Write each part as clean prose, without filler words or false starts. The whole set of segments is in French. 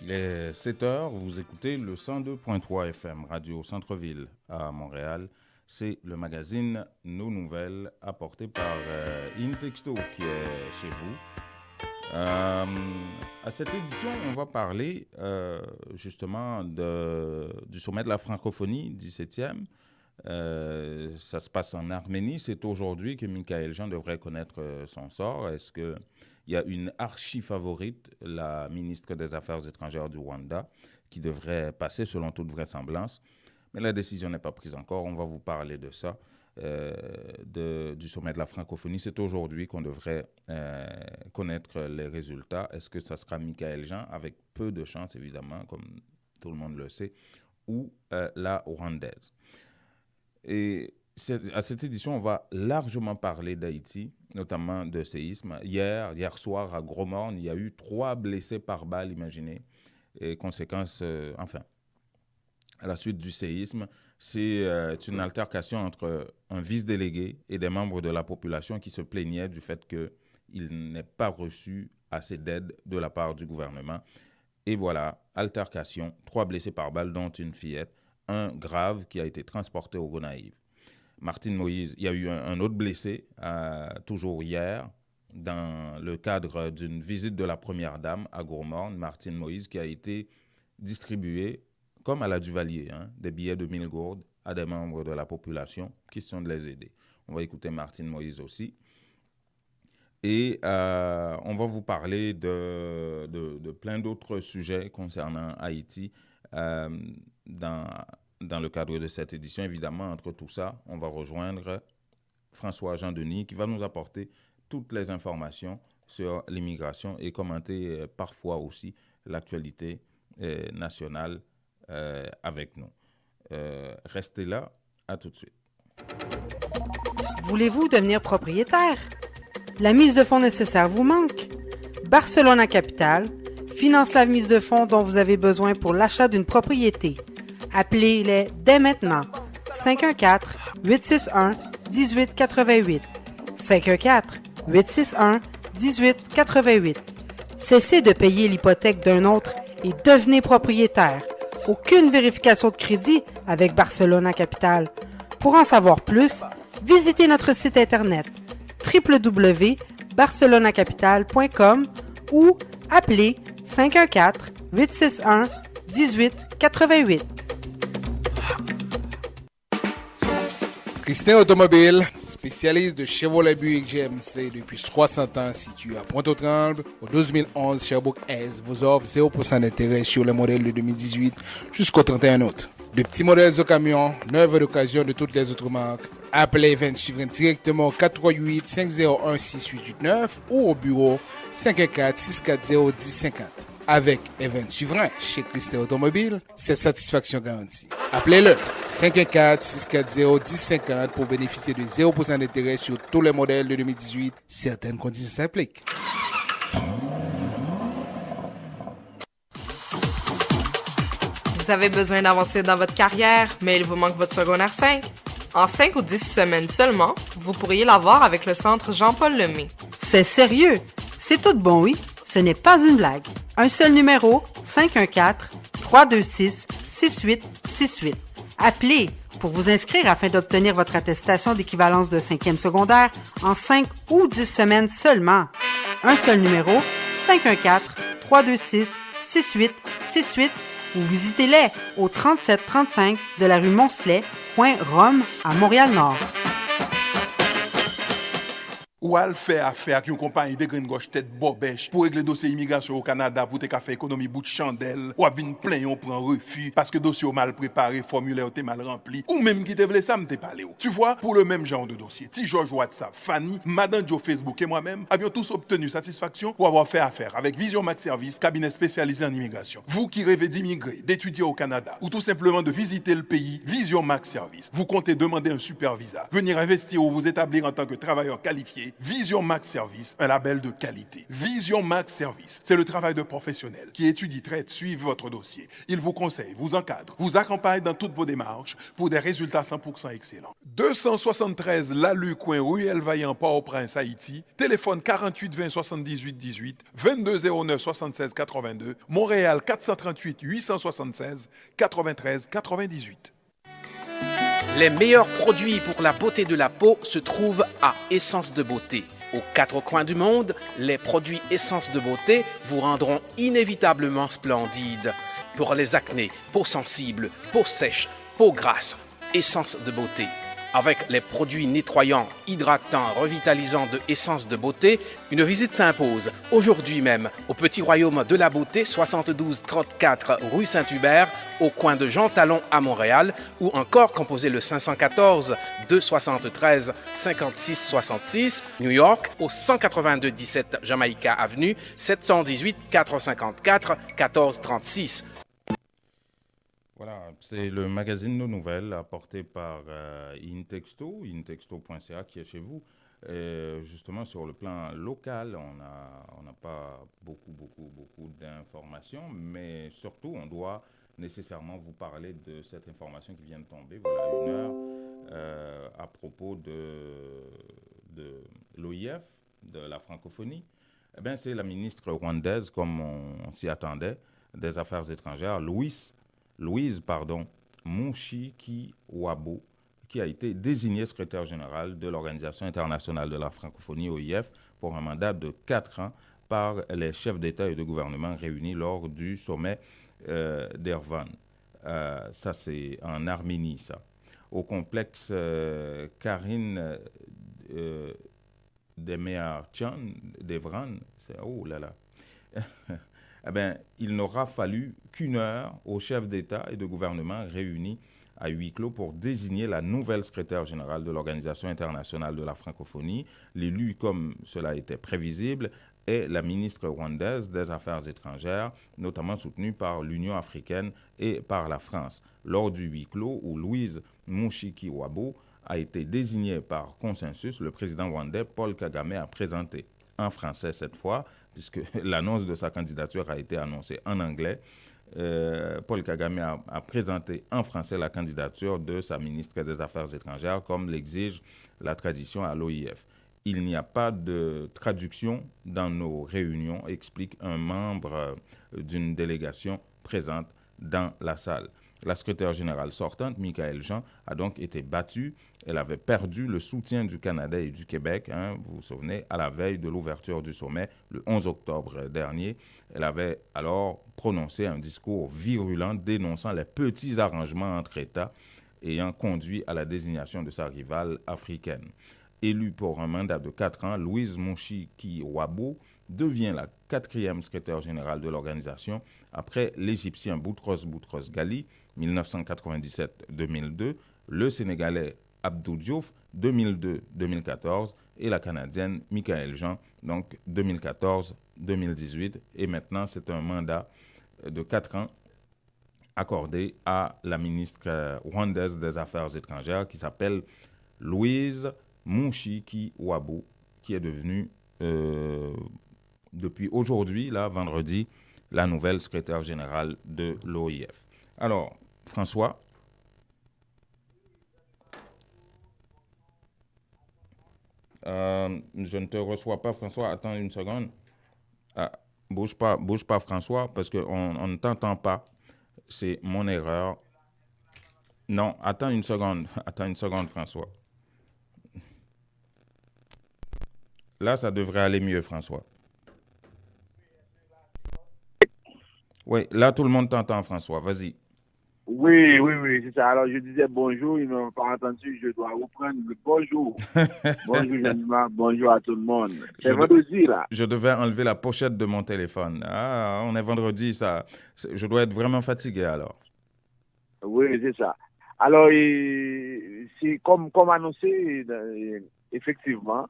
Il est 7h, vous écoutez le 102.3 FM, Radio Centre-Ville à Montréal. C'est le magazine Nos Nouvelles, apporté par Intexto qui est chez vous. À cette édition, on va parler justement du sommet de la francophonie, 17e. Ça se passe en Arménie. C'est aujourd'hui que Michaël Jean devrait connaître son sort. Est-ce qu'il y a une archi-favorite, la ministre des Affaires étrangères du Rwanda, qui devrait passer selon toute vraisemblance? Mais la décision n'est pas prise encore. On va vous parler de ça, du sommet de la francophonie. C'est aujourd'hui qu'on devrait connaître les résultats. Est-ce que ça sera Michaël Jean, avec peu de chance, évidemment, comme tout le monde le sait, ou la rwandaise? Et à cette édition, on va largement parler d'Haïti, notamment de séisme. Hier soir, à Gros-Morne, il y a eu 3 blessés par balle, imaginez. Et conséquence, à la suite du séisme, c'est une altercation entre un vice-délégué et des membres de la population qui se plaignaient du fait qu'il n'ait pas reçu assez d'aide de la part du gouvernement. Et voilà, altercation, 3 blessés par balle, dont une fillette, un grave qui a été transporté au Gonaïve. Martine Moïse, il y a eu un autre blessé, toujours hier, dans le cadre d'une visite de la première dame à Gros-Morne, Martine Moïse, qui a été distribuée, comme à la Duvalier, des billets de 1000 gourdes à des membres de la population, question de les aider. On va écouter Martine Moïse aussi. Et on va vous parler de plein d'autres sujets concernant Haïti dans le cadre de cette édition. Évidemment, entre tout ça, on va rejoindre François Jean-Denis qui va nous apporter toutes les informations sur l'immigration et commenter parfois aussi l'actualité nationale avec nous. Restez là, à tout de suite. Voulez-vous devenir propriétaire? La mise de fonds nécessaire vous manque? Barcelona Capital finance la mise de fonds dont vous avez besoin pour l'achat d'une propriété. Appelez-les dès maintenant. 514-861-1888. 514-861-1888. Cessez de payer l'hypothèque d'un autre et devenez propriétaire. Aucune vérification de crédit avec Barcelona Capital. Pour en savoir plus, visitez notre site internet www.barcelonacapital.com ou appelez 514-861-1888. Christin Automobile, spécialiste de Chevrolet Buick GMC depuis 60 ans, situé à Pointe-aux-Trembles, au 12011 Sherbrooke-Est, vous offre 0% d'intérêt sur les modèles de 2018 jusqu'au 31 août. De petits modèles de camions, neuves d'occasion de toutes les autres marques. Appelez Event Suivant directement au 438-501-6889 ou au bureau 514-640-1050. Avec Event Suivant chez Christin Automobile, c'est satisfaction garantie. Appelez-le 514-640-1050 pour bénéficier de 0% d'intérêt sur tous les modèles de 2018. Certaines conditions s'appliquent. Vous avez besoin d'avancer dans votre carrière, mais il vous manque votre secondaire 5? En 5 ou 10 semaines seulement, vous pourriez l'avoir avec le centre Jean-Paul Lemay. C'est sérieux? C'est tout bon, oui? Ce n'est pas une blague. Un seul numéro, 514-326-6868. Appelez pour vous inscrire afin d'obtenir votre attestation d'équivalence de 5e secondaire en 5 ou 10 semaines seulement. Un seul numéro, 514-326-6868 ou visitez-les au 3735 de la rue Moncelet, coin Rome, à Montréal-Nord. Ou al fait affaire avec une compagnie de green gauche tête bobèche pour régler dossier immigration au Canada pour te faire économie bout de chandelle ou vinn plein on prend refus parce que dossier mal préparé, formulaire t'es mal rempli ou même qui te voulait ça me te parler. Tu vois, pour le même genre de dossier, Ti George WhatsApp, Fanny, Madame Joe Facebook et moi-même avions tous obtenu satisfaction pour avoir fait affaire avec Vision Max Service, cabinet spécialisé en immigration. Vous qui rêvez d'immigrer, d'étudier au Canada ou tout simplement de visiter le pays, Vision Max Service. Vous comptez demander un super visa, venir investir ou vous établir en tant que travailleur qualifié. qualité. Vision Max Service, un label de qualité. Vision Max Service, c'est le travail de professionnels qui étudient, traitent, suivent votre dossier. Ils vous conseillent, vous encadrent, vous accompagnent dans toutes vos démarches pour des résultats 100% excellents. 273 Lalu, coin Ruelle Vaillant, Port-au-Prince, Haïti. Téléphone 48 20 78 18, 22 09 76 82. Montréal 438 876 93 98. Les meilleurs produits pour la beauté de la peau se trouvent à Essence de Beauté. Aux quatre coins du monde, les produits Essence de Beauté vous rendront inévitablement splendide. Pour les acnés, peau sensible, peau sèche, peau grasse, Essence de Beauté. Avec les produits nettoyants, hydratants, revitalisants de Essence de Beauté, une visite s'impose aujourd'hui même au Petit Royaume de la Beauté, 72 34 rue Saint-Hubert, au coin de Jean Talon à Montréal, ou encore composez le 514 273 56 66, New York, au 182 17 Jamaica Avenue, 718 454 1436. Voilà, c'est le magazine Nos Nouvelles apporté par Intexto, intexto.ca qui est chez vous. Justement, sur le plan local, on n'a pas beaucoup d'informations, mais surtout, on doit nécessairement vous parler de cette information qui vient de tomber, voilà, 1 heure, à propos de l'OIF, de la francophonie. Eh bien, c'est la ministre rwandaise, comme on s'y attendait, des Affaires étrangères, Louise Mushikiwabo, qui a été désignée secrétaire générale de l'Organisation internationale de la francophonie, OIF, pour un mandat de 4 ans par les chefs d'État et de gouvernement réunis lors du sommet d'Erevan. Ça, c'est en Arménie, ça. Au complexe Karine Demearchan d'Evran, oh là là. Eh bien, il n'aura fallu qu'1 heure aux chefs d'État et de gouvernement réunis à huis clos pour désigner la nouvelle secrétaire générale de l'Organisation internationale de la francophonie. L'élu, comme cela était prévisible, est la ministre rwandaise des Affaires étrangères, notamment soutenue par l'Union africaine et par la France. Lors du huis clos, où Louise Mushikiwabo a été désignée par consensus, le président rwandais Paul Kagame a présenté en français cette fois, puisque l'annonce de sa candidature a été annoncée en anglais. Paul Kagame a présenté en français la candidature de sa ministre des Affaires étrangères, comme l'exige la tradition à l'OIF. Il n'y a pas de traduction dans nos réunions, explique un membre d'une délégation présente dans la salle. La secrétaire générale sortante, Michaëlle Jean, a donc été battue. Elle avait perdu le soutien du Canada et du Québec, vous vous souvenez, à la veille de l'ouverture du sommet, le 11 octobre dernier. Elle avait alors prononcé un discours virulent dénonçant les petits arrangements entre États ayant conduit à la désignation de sa rivale africaine. Élue pour un mandat de 4 ans, Louise Mushikiwabo devient la 4e secrétaire générale de l'organisation après l'Égyptien Boutros Ghali, 1997-2002, le Sénégalais Abdou Diouf, 2002-2014, et la Canadienne Michaëlle Jean, donc 2014-2018. Et maintenant, c'est un mandat de 4 ans accordé à la ministre rwandaise des Affaires étrangères qui s'appelle Louise Mushikiwabo, qui est devenue, depuis aujourd'hui, là, vendredi, la nouvelle secrétaire générale de l'OIF. Alors, François. Je ne te reçois pas, François. Attends une seconde. Bouge pas, François, parce qu'on ne t'entend pas. C'est mon erreur. Non, attends une seconde, François. Là, ça devrait aller mieux, François. Oui, là, tout le monde t'entend, François. Vas-y. Oui, c'est ça. Alors, je disais bonjour, ils n'ont pas entendu, je dois reprendre le bonjour. Bonjour, Jean-Marc, bonjour à tout le monde. C'est vendredi, là. Je devais enlever la pochette de mon téléphone. Ah, on est vendredi, ça. Je dois être vraiment fatigué, alors. Oui, c'est ça. Alors, c'est comme annoncé, effectivement,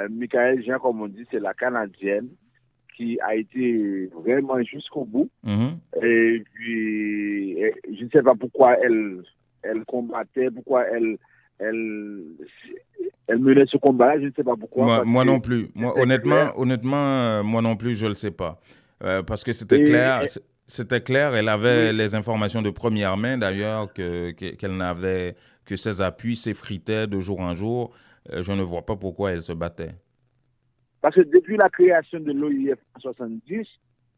Michaëlle Jean, comme on dit, c'est la Canadienne qui a été vraiment jusqu'au bout. Mm-hmm. Et puis, je ne sais pas pourquoi elle combattait, pourquoi elle elle menait ce combat-là, je ne sais pas pourquoi. Moi non plus. Moi, honnêtement, moi non plus, je ne le sais pas. Parce que c'était clair. C'était clair, elle avait les informations de première main, d'ailleurs, qu'elle n'avait que ses appuis s'effritaient de jour en jour. Je ne vois pas pourquoi elle se battait. Parce que depuis la création de l'OIF en 1970,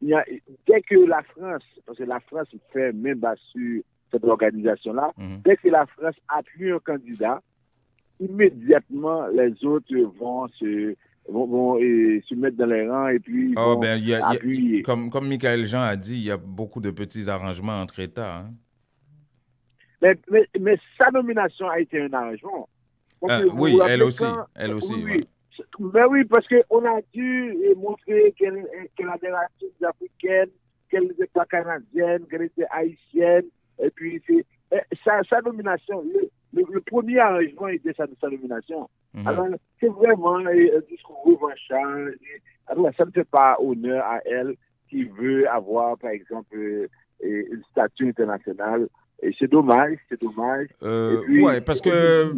dès que la France, parce que la France fait main basse sur cette organisation-là, dès que la France appuie un candidat, immédiatement les autres vont se mettre dans les rangs et puis appuyer. Comme Michael Jean a dit, il y a beaucoup de petits arrangements entre États. Hein. Mais sa nomination a été un arrangement. Oui, elle aussi. Oui. Ouais. Mais oui, parce qu'on a dû montrer qu'elle avait la racines africaine, qu'elle n'était pas canadienne, qu'elle était haïtienne. Et puis, sa nomination, le premier arrangement était sa nomination. Alors, c'est vraiment un discours revanchard. Alors, ça ne fait pas honneur à elle qui veut avoir, par exemple, une statue internationale. Et c'est dommage. Oui, parce que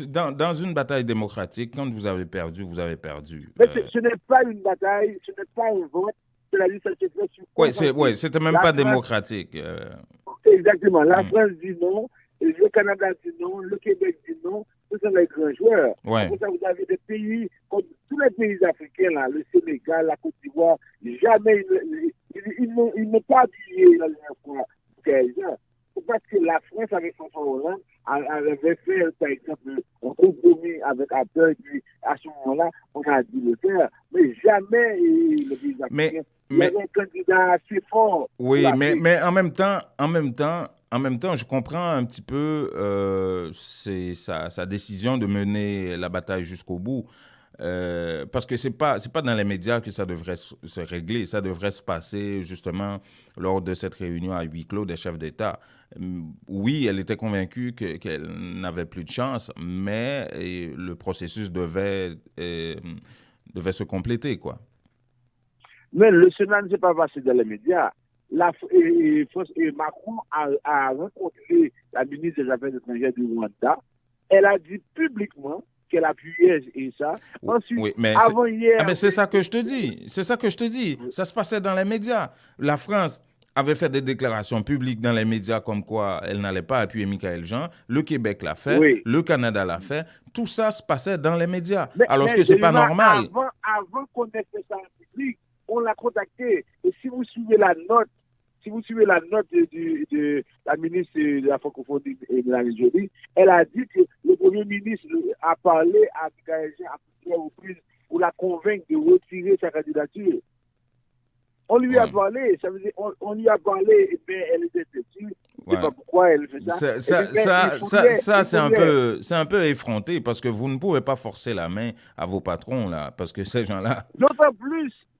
dans une bataille démocratique, quand vous avez perdu, vous avez perdu. Mais ce n'est pas une bataille, ce n'est pas un vote. C'était même pas démocratique. Exactement. La France dit non, le Canada dit non, le Québec dit non. Ce sont les grands joueurs. Ouais. Pour ça, vous avez des pays, comme tous les pays africains, là, le Sénégal, la Côte d'Ivoire, jamais ils n'ont pas appuyé la dernière fois. C'est parce que la France, avec François Hollande, avait fait, par exemple, un compromis avec Apple, et puis à ce moment-là, on a dû le faire. Mais jamais le pays africain, il y avait un candidat assez fort. Oui, mais en même temps, je comprends un petit peu sa décision de mener la bataille jusqu'au bout. Parce que c'est pas dans les médias que ça devrait se régler. Ça devrait se passer justement lors de cette réunion à huis clos des chefs d'État. Oui, elle était convaincue qu'elle n'avait plus de chance, mais le processus devait se compléter, quoi. Mais le Sénat ne s'est pas passé dans les médias. Macron a rencontré la ministre des Affaires étrangères du Rwanda. Elle a dit publiquement qu'elle appuyait ça. Ensuite, oui, mais c'est ça que je te dis. Ça se passait dans les médias. La France avait fait des déclarations publiques dans les médias comme quoi elle n'allait pas appuyer Michael Jean. Le Québec l'a fait. Le Canada l'a fait. Tout ça se passait dans les médias. Alors que c'est pas normal. Avant qu'on ait fait ça en public, on l'a contacté. Et si vous suivez la note de la ministre de la francophonie, Mélanie Joly, elle a dit que le Premier ministre a parlé à Michael Jean à plusieurs reprises pour la convaincre de retirer sa candidature. On lui a parlé, ça veut dire on lui a parlé, mais elle était têtue. Je ne sais pas pourquoi elle fait ça. C'est un peu effronté parce que vous ne pouvez pas forcer la main à vos patrons là, parce que ces gens-là.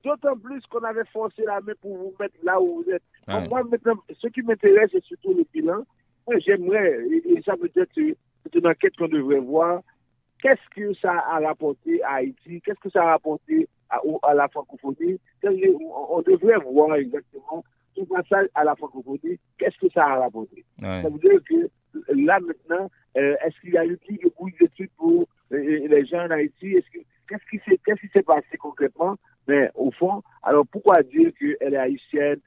D'autant plus qu'on avait forcé la main pour vous mettre là où vous êtes. Ouais. Moi, maintenant, ce qui m'intéresse, c'est surtout le bilan. Moi, j'aimerais, et ça peut-être c'est une enquête qu'on devrait voir, qu'est-ce que ça a rapporté à Haïti, qu'est-ce que ça a rapporté à la francophonie. On devrait voir exactement tout passage à la francophonie, qu'est-ce que ça a rapporté. Ouais. Ça veut dire que là, maintenant, est-ce qu'il y a eu plus de bouts d'études pour les gens en Haïti? Qu'est-ce qui s'est passé concrètement? Mais au fond, alors pourquoi dire qu'elle est haïtienne?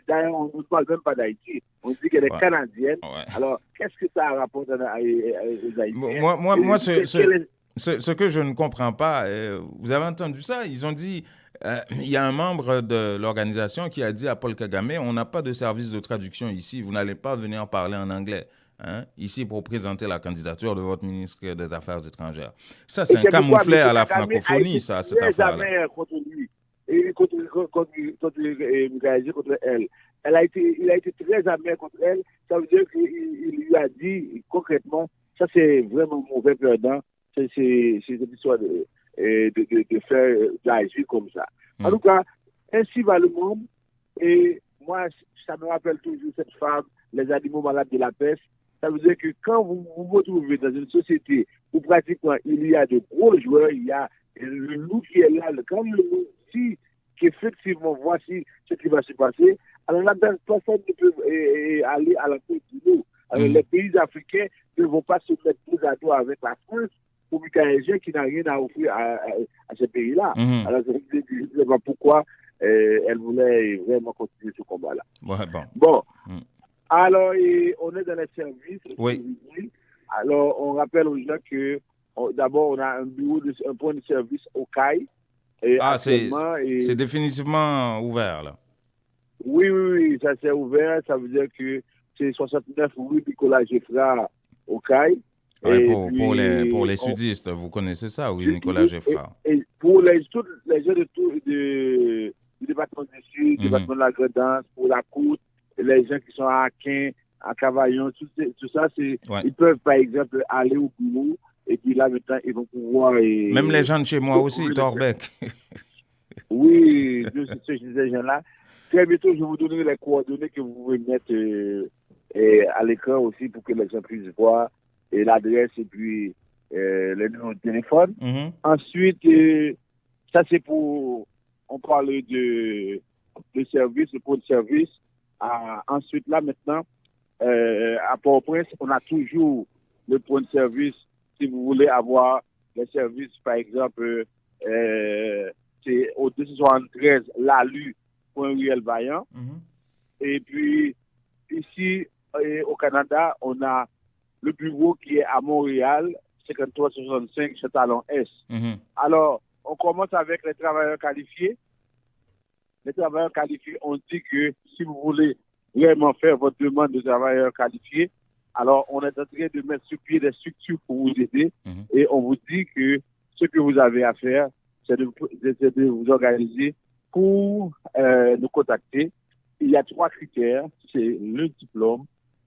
D'ailleurs, on ne parle même pas d'Haïti. On dit qu'elle est canadienne. Ouais. Alors, qu'est-ce que ça rapporte aux Haïtiens? Moi, ce que je ne comprends pas, vous avez entendu ça? Ils ont dit, il y a un membre de l'organisation qui a dit à Paul Kagame, on n'a pas de service de traduction ici, vous n'allez pas venir parler en anglais. Ici pour présenter la candidature de votre ministre des Affaires étrangères. Ça, c'est un camouflet à la francophonie, ça, cette affaire-là. Contre lui, et contre elle. Il a été très amer contre elle. Ça veut dire qu'il lui a dit concrètement, ça c'est vraiment mauvais perdant, c'est cette histoire de faire d'agir comme ça. En tout cas, ainsi va le monde. Et moi, ça me rappelle toujours cette femme, les animaux malades de la peste. Ça veut dire que quand vous vous retrouvez dans une société où pratiquement il y a de gros joueurs, il y a le loup qui est là, quand le loup dit qu'effectivement voici ce qui va se passer, alors là, personne ne peut aller à la tête du loup. Alors les pays africains ne vont pas se mettre dos à dos avec la France pour Michael Jean qui n'a rien à offrir à ce pays-là. Mhm. Alors, je ne sais pas pourquoi elle voulait vraiment continuer ce combat-là. Ouais, bon. Bon, Mm. alors, on est dans les services. Oui. Alors, on rappelle aux gens que d'abord, on a un point de service au CAI. Et Ah, actuellement, c'est définitivement ouvert, là. Oui, ça s'est ouvert. Ça veut dire que c'est 69 rue Nicolas Geffrard au CAI. Ouais, Et pour puis, les sudistes, vous connaissez ça, oui, Nicolas Geffrard. Et pour tous les gens du département du Sud, du département de la Grandance, pour la Côte, les gens qui sont à Aquin, à Cavaillon, tout ça, ils peuvent par exemple aller au bureau et puis là maintenant ils vont pouvoir... Même les gens de chez moi aussi, Torbec. Oui, ces gens-là. Très bientôt, je vais vous donner les coordonnées que vous pouvez mettre à l'écran aussi pour que les gens puissent voir et l'adresse et puis le numéro de téléphone. Mhm. Ensuite, ça c'est pour... On parle de service, le point de service. Ensuite, là maintenant, à Port-au-Prince, on a toujours le point de service. Si vous voulez avoir les services, par exemple, c'est au 273 Lalu, Point-Ruel Vaillant. Mhm. Et puis, ici, au Canada, on a le bureau qui est à Montréal, 5365 Châtellon-Est. Mhm. Alors, on commence avec les travailleurs qualifiés. Les travailleurs qualifiés, on dit que si vous voulez vraiment faire votre demande de travailleurs qualifiés, alors on est en train de mettre sur pied des structures pour vous aider. Et on vous dit que ce que vous avez à faire, c'est de vous organiser pour nous contacter. Il y a 3 critères. C'est le diplôme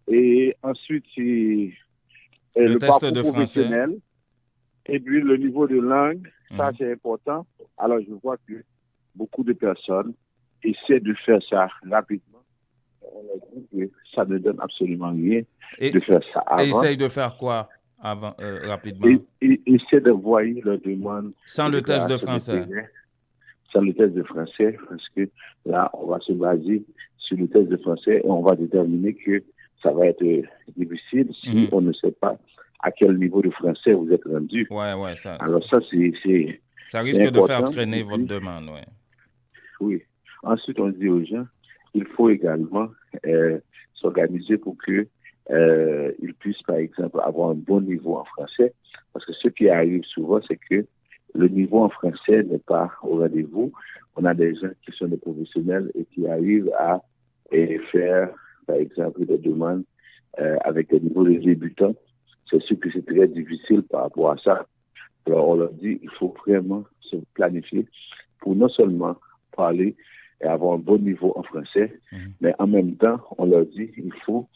et ensuite c'est le test parcours de professionnel et puis le niveau de langue. Ça, c'est important. Alors, je vois que beaucoup de personnes essaient de faire ça rapidement. On a dit que ça ne donne absolument rien de faire ça avant. Et essaye de faire quoi avant, rapidement? Et essaient d'envoyer leur demande. Sans le test de français? Sans le test de français, parce que là, on va se baser sur le test de français et on va déterminer que ça va être difficile si on ne sait pas à quel niveau de français vous êtes rendu. Ouais, ça. Alors ça, c'est ça risque de faire traîner votre demande, ouais. Oui. Ensuite, on dit aux gens, il faut également s'organiser pour que ils puissent, par exemple, avoir un bon niveau en français. Parce que ce qui arrive souvent, c'est que le niveau en français n'est pas au rendez-vous. On a des gens qui sont des professionnels et qui arrivent à faire, par exemple, des demandes avec des niveaux de débutants. C'est sûr que c'est très difficile par rapport à ça. Alors, on leur dit qu'il faut vraiment se planifier pour non seulement parler et avoir un bon niveau en français, mais en même temps, on leur dit qu'il faut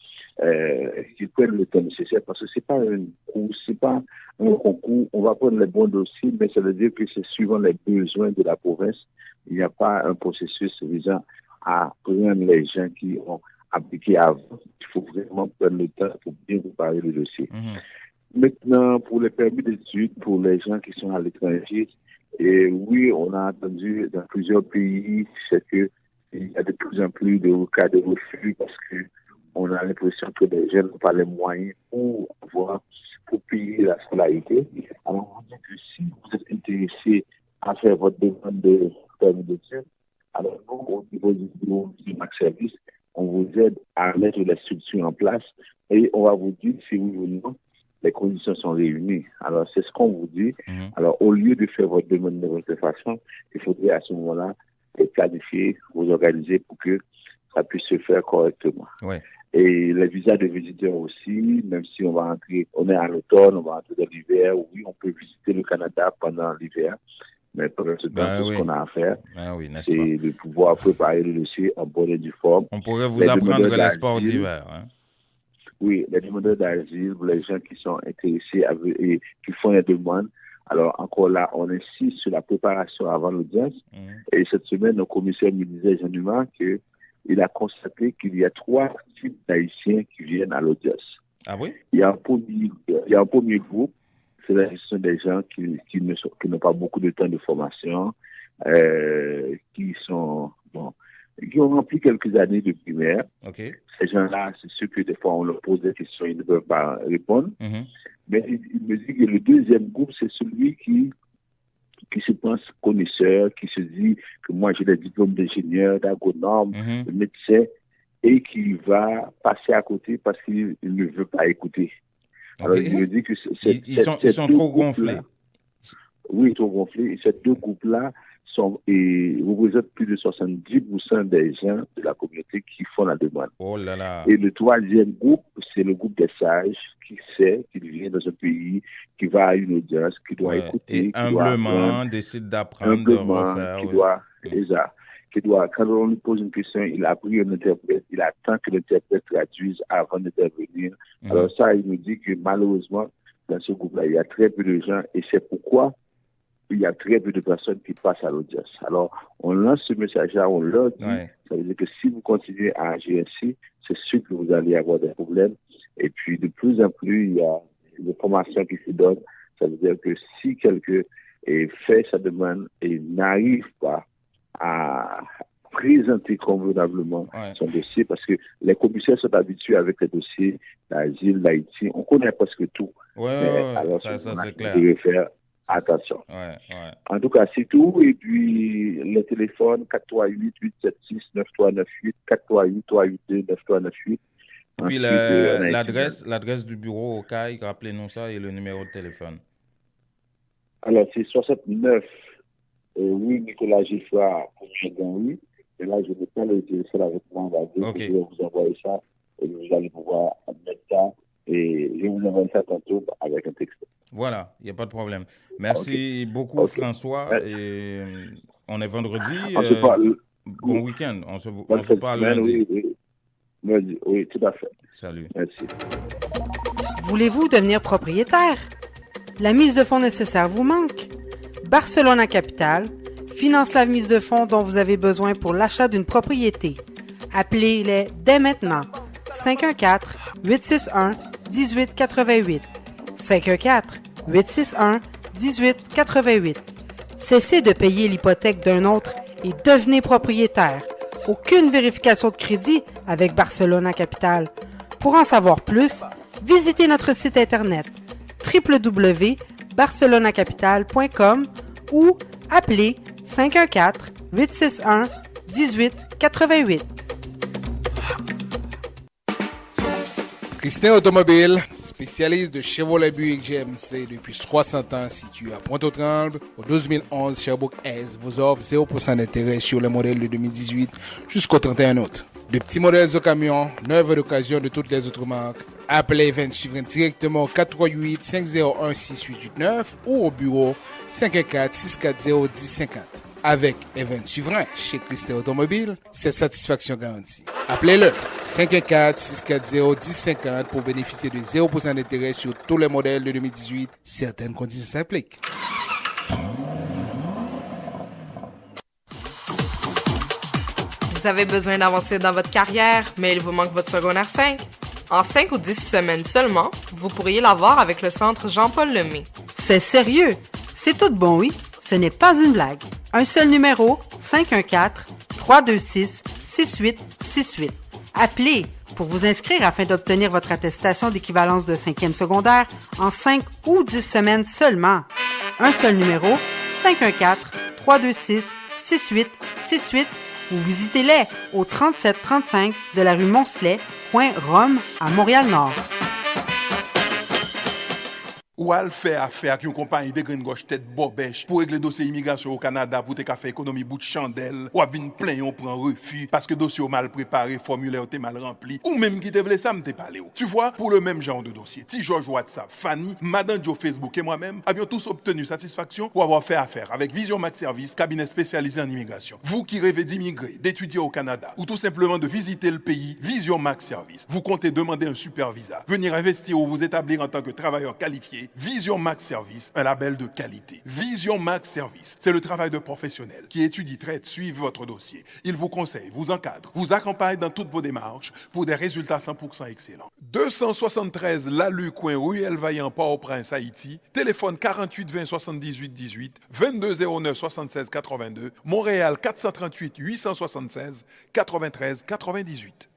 qu'ils prennent le temps nécessaire parce que c'est pas un cours, c'est pas un concours. On va prendre les bons dossiers, mais ça veut dire que c'est suivant les besoins de la province. Il n'y a pas un processus visant à prendre les gens qui ont appliqué avant. Il faut vraiment prendre le temps pour bien préparer le dossier. Maintenant, pour les permis d'études, pour les gens qui sont à l'étranger, et oui, on a entendu dans plusieurs pays, c'est que il y a de plus en plus de cas de refus parce que on a l'impression que les jeunes n'ont pas les moyens pour payer la scolarité. Alors, on dit que si vous êtes intéressé à faire votre demande de permis d'études, alors nous, au niveau du bureau du Max Service, on vous aide à mettre les structures en place et on va vous dire si oui ou non les conditions sont réunies. Alors, c'est ce qu'on vous dit. Alors, au lieu de faire votre demande de votre façon, il faudrait à ce moment-là planifier, vous organiser pour que ça puisse se faire correctement. Ouais. Et les visas de visiteurs aussi, même si on va entrer, on est à l'automne, on va entrer dans l'hiver, oui, on peut visiter le Canada pendant l'hiver. Mais pendant ce temps, tout ce qu'on a à faire, c'est de pouvoir préparer le dossier en bonne et due forme. On pourrait vous apprendre les sports d'hiver. Hein? Oui, les demandeurs d'asile, les gens qui sont intéressés et qui font les demandes. Alors, encore là, on insiste sur la préparation avant l'audience. Et cette semaine, le commissaire me disait, Jean Dumas, qu'il a constaté qu'il y a 3 types d'Haïtiens qui viennent à l'audience. Ah oui? Il y a un premier groupe, ce sont des gens qui n'ont pas beaucoup de temps de formation, qui sont qui ont rempli quelques années de primaire. OK. Ces gens-là, c'est ceux que des fois on leur pose des questions, ils ne peuvent pas répondre. Mhm. Mais il me dit que le deuxième groupe, c'est celui qui se pense connaisseur, qui se dit que moi j'ai des diplômes d'ingénieur, d'agronome, de médecin, et qui va passer à côté parce qu'il ne veut pas écouter. Okay. Alors il me dit que ils sont trop gonflés. Oui, trop gonflés. Et ces deux groupes-là représentent plus de 70% des gens de la communauté qui font la demande. Oh là là. Et le troisième groupe, c'est le groupe des sages qui sait qu'il vient dans un pays, qui va à une audience, qui doit écouter. Et humblement décide d'apprendre, de refaire. Qui doit, quand on lui pose une question, il a pris un interprète, il attend que l'interprète traduise avant d'intervenir. Alors ça, il nous dit que malheureusement, dans ce groupe-là, il y a très peu de gens et c'est pourquoi il y a très peu de personnes qui passent à l'audience. Alors, on lance ce message-là, on leur dit, ça veut dire que si vous continuez à agir ainsi, c'est sûr que vous allez avoir des problèmes. Et puis, de plus en plus, il y a des formations qui se donnent. Ça veut dire que si quelqu'un fait sa demande et n'arrive pas à présenter convenablement son dossier, parce que les commissaires sont habitués avec les dossiers d'asile, d'Haïti. On connaît presque tout. Alors, ça c'est clair. Il faire attention. En tout cas, c'est tout. Et puis, le téléphone 438-876-9398, 438-382-9398. Et puis, l'adresse du bureau au CAI, rappelez-nous ça, et le numéro de téléphone. Alors, c'est 69 oui, Nicolas Giffard, premier oui. Et là, je n'ai pas le téléphone avec moi. Je vais vous envoyer ça et vous allez pouvoir mettre ça. Et je vous envoie ça tantôt avec un texte. Voilà, il n'y a pas de problème. Merci beaucoup, François. Et on est vendredi. Bon week-end. On se parle lundi. Oui, tout à fait. Salut. Merci. Voulez-vous devenir propriétaire? La mise de fonds nécessaire vous manque? Barcelona Capital finance la mise de fonds dont vous avez besoin pour l'achat d'une propriété. Appelez-les dès maintenant. 514-861-1888. 514-861-1888. Cessez de payer l'hypothèque d'un autre et devenez propriétaire. Aucune vérification de crédit avec Barcelona Capital. Pour en savoir plus, visitez notre site internet www.barcelonacapital.com ou appelez 514-861-1888. Christin Automobile, spécialiste de Chevrolet Buick GMC depuis 60 ans, situé à Pointe-aux-Trembles, au 2011 Sherbrooke Est, vous offre 0% d'intérêt sur les modèles de 2018 jusqu'au 31 août. De petits modèles au camion, neuves d'occasion de toutes les autres marques. Appelez Event Suivrain directement au 438-501-6889 ou au bureau 514-640-1050. Avec Event Suivrain chez Christin Automobile, c'est satisfaction garantie. Appelez-le 514-640-1050 pour bénéficier de 0% d'intérêt sur tous les modèles de 2018. Certaines conditions s'appliquent. Vous avez besoin d'avancer dans votre carrière, mais il vous manque votre secondaire 5? En 5 ou 10 semaines seulement, vous pourriez l'avoir avec le centre Jean-Paul Lemay. C'est sérieux? C'est tout bon, oui? Ce n'est pas une blague. Un seul numéro, 514-326-6868. Appelez pour vous inscrire afin d'obtenir votre attestation d'équivalence de 5e secondaire en 5 ou 10 semaines seulement. Un seul numéro, 514-326-6868 ou visitez-les au 3735 de la rue Moncelet, coin Rome, à Montréal-Nord. Ou al faire affaire qui une compagnie de graines gauche tête bobèche pour régler dossier immigration au Canada pour te faire économie bout de chandelle ou à vinn plein on prend refus parce que dossier mal préparé, formulaire t'es mal rempli ou même qui te vle ça m'te parlé. Tu vois, pour le même genre de dossier, Ti George WhatsApp, Fanny, Madame Joe Facebook et moi-même avions tous obtenu satisfaction pour avoir fait affaire avec Vision Max Service, cabinet spécialisé en immigration. Vous qui rêvez d'immigrer, d'étudier au Canada ou tout simplement de visiter le pays, Vision Max Service. Vous comptez demander un super visa, venir investir ou vous établir en tant que travailleur qualifié. qualité. Vision Max Service, un label de qualité. Vision Max Service, c'est le travail de professionnels qui étudient, traitent, suivent votre dossier. Ils vous conseillent, vous encadrent, vous accompagnent dans toutes vos démarches pour des résultats 100% excellents. 273 Lalu coin Ruelle Vaillant, Port-au-Prince, Haïti. Téléphone 48 20 78 18, 22 09 76 82. Montréal 438 876 93 98.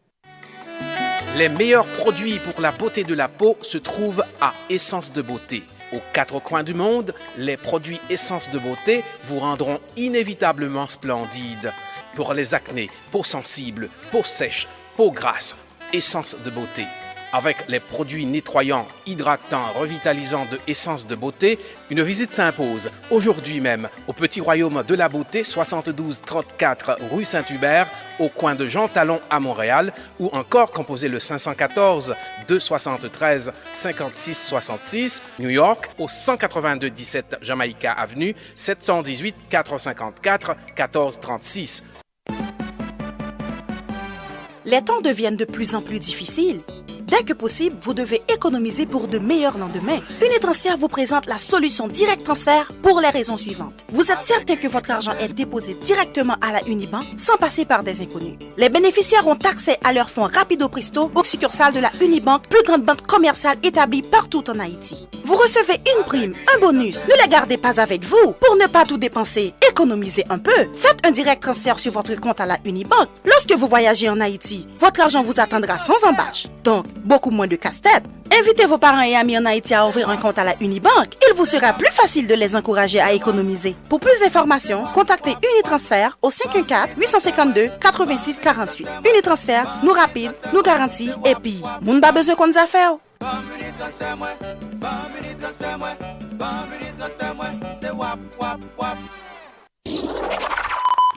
Les meilleurs produits pour la beauté de la peau se trouvent à Essence de Beauté. Aux quatre coins du monde, les produits Essence de Beauté vous rendront inévitablement splendide. Pour les acnés, peau sensible, peau sèche, peau grasse, Essence de Beauté. Avec les produits nettoyants, hydratants, revitalisants de Essence de Beauté, une visite s'impose aujourd'hui même au Petit Royaume de la Beauté, 72 34 rue Saint-Hubert, au coin de Jean Talon à Montréal, ou encore composez le 514 273 56 66, New York, au 182 17 Jamaïca Avenue, 718 454 14 36. Les temps deviennent de plus en plus difficiles. Dès que possible, vous devez économiser pour de meilleurs lendemains. Unitransfert vous présente la solution Direct Transfert pour les raisons suivantes. Vous êtes certain que votre argent est déposé directement à la Unibank sans passer par des inconnus. Les bénéficiaires ont accès à leurs fonds rapido presto aux succursales de la Unibank, plus grande banque commerciale établie partout en Haïti. Vous recevez une prime, un bonus. Ne les gardez pas avec vous. Pour ne pas tout dépenser, économisez un peu. Faites un direct transfert sur votre compte à la Unibank. Lorsque vous voyagez en Haïti, votre argent vous attendra sans embâche. Donc, beaucoup moins de casse-tête. Invitez vos parents et amis en Haïti à ouvrir un compte à la Unibank. Il vous sera plus facile de les encourager à économiser. Pour plus d'informations, contactez Unitransfert au 514-852-8648. Unitransfert, nous rapide, nous garantit et puis, moun ba besoin qu'on nous a fait.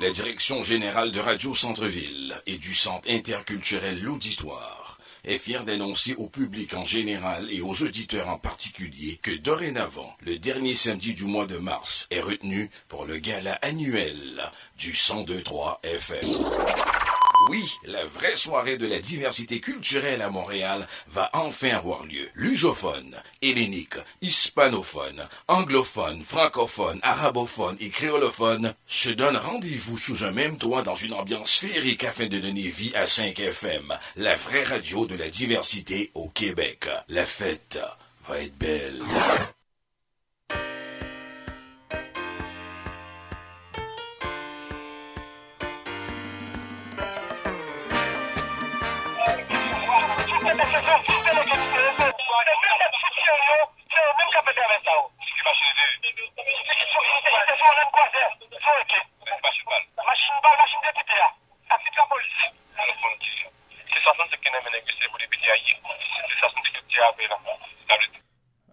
La direction générale de Radio Centre-Ville et du Centre interculturel L'Auditoire est fière d'annoncer au public en général et aux auditeurs en particulier que dorénavant, le dernier samedi du mois de mars est retenu pour le gala annuel du 102.3 FM. Oui, la vraie soirée de la diversité culturelle à Montréal va enfin avoir lieu. Lusophone, hellénique, hispanophone, anglophone, francophone, arabophone et créolophone se donnent rendez-vous sous un même toit dans une ambiance féerique afin de donner vie à 5 FM, la vraie radio de la diversité au Québec. La fête va être belle.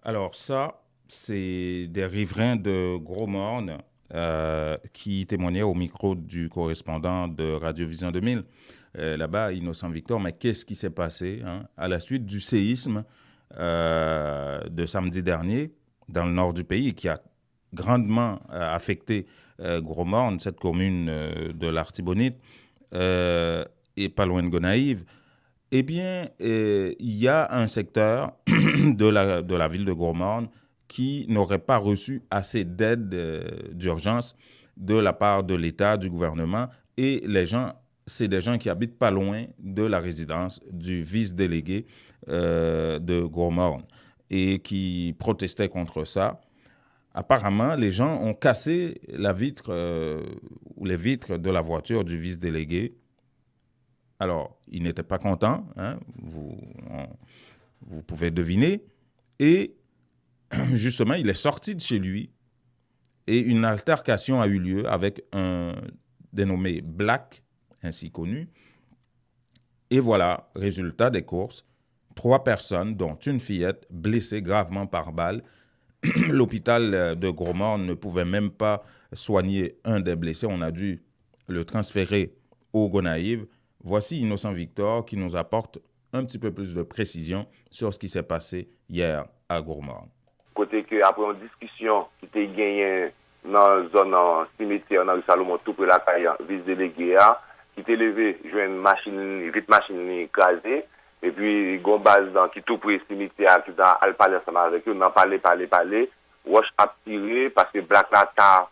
Alors ça, c'est des riverains de Gros-Morne qui témoignaient au micro du correspondant de Radio Vision 2000. Là-bas, Innocent Victor, mais qu'est-ce qui s'est passé à la suite du séisme de samedi dernier dans le nord du pays qui a grandement affecté Gros-Morne, cette commune de l'Artibonite, et pas loin de Gonaïves. Eh bien, il y a un secteur de la ville de Gros-Morne qui n'aurait pas reçu assez d'aide d'urgence de la part de l'État, du gouvernement, et les gens, c'est des gens qui habitent pas loin de la résidence du vice-délégué de Gros-Morne et qui protestaient contre ça. Apparemment, les gens ont cassé la vitre ou les vitres de la voiture du vice-délégué. Alors, il n'était pas content, vous pouvez deviner. Et justement, il est sorti de chez lui et une altercation a eu lieu avec un dénommé Black, ainsi connu. Et voilà, résultat des courses, 3 personnes, dont une fillette, blessée gravement par balle. L'hôpital de Gros-Morne ne pouvait même pas soigner un des blessés. On a dû le transférer au Gonaïves. Voici Innocent Victor qui nous apporte un petit peu plus de précision sur ce qui s'est passé hier à Gros-Morne. Côté que après une discussion qui était gagnée dans la zone cimetière, dans le Salomon, tout pour la caille, vice-délégué, qui était levé, joué une machine, vite machine écrasée, et puis gon base dans qui tout près cimetière qui dans al parler ensemble avec eux, on parler Wash a tiré parce que Black là ta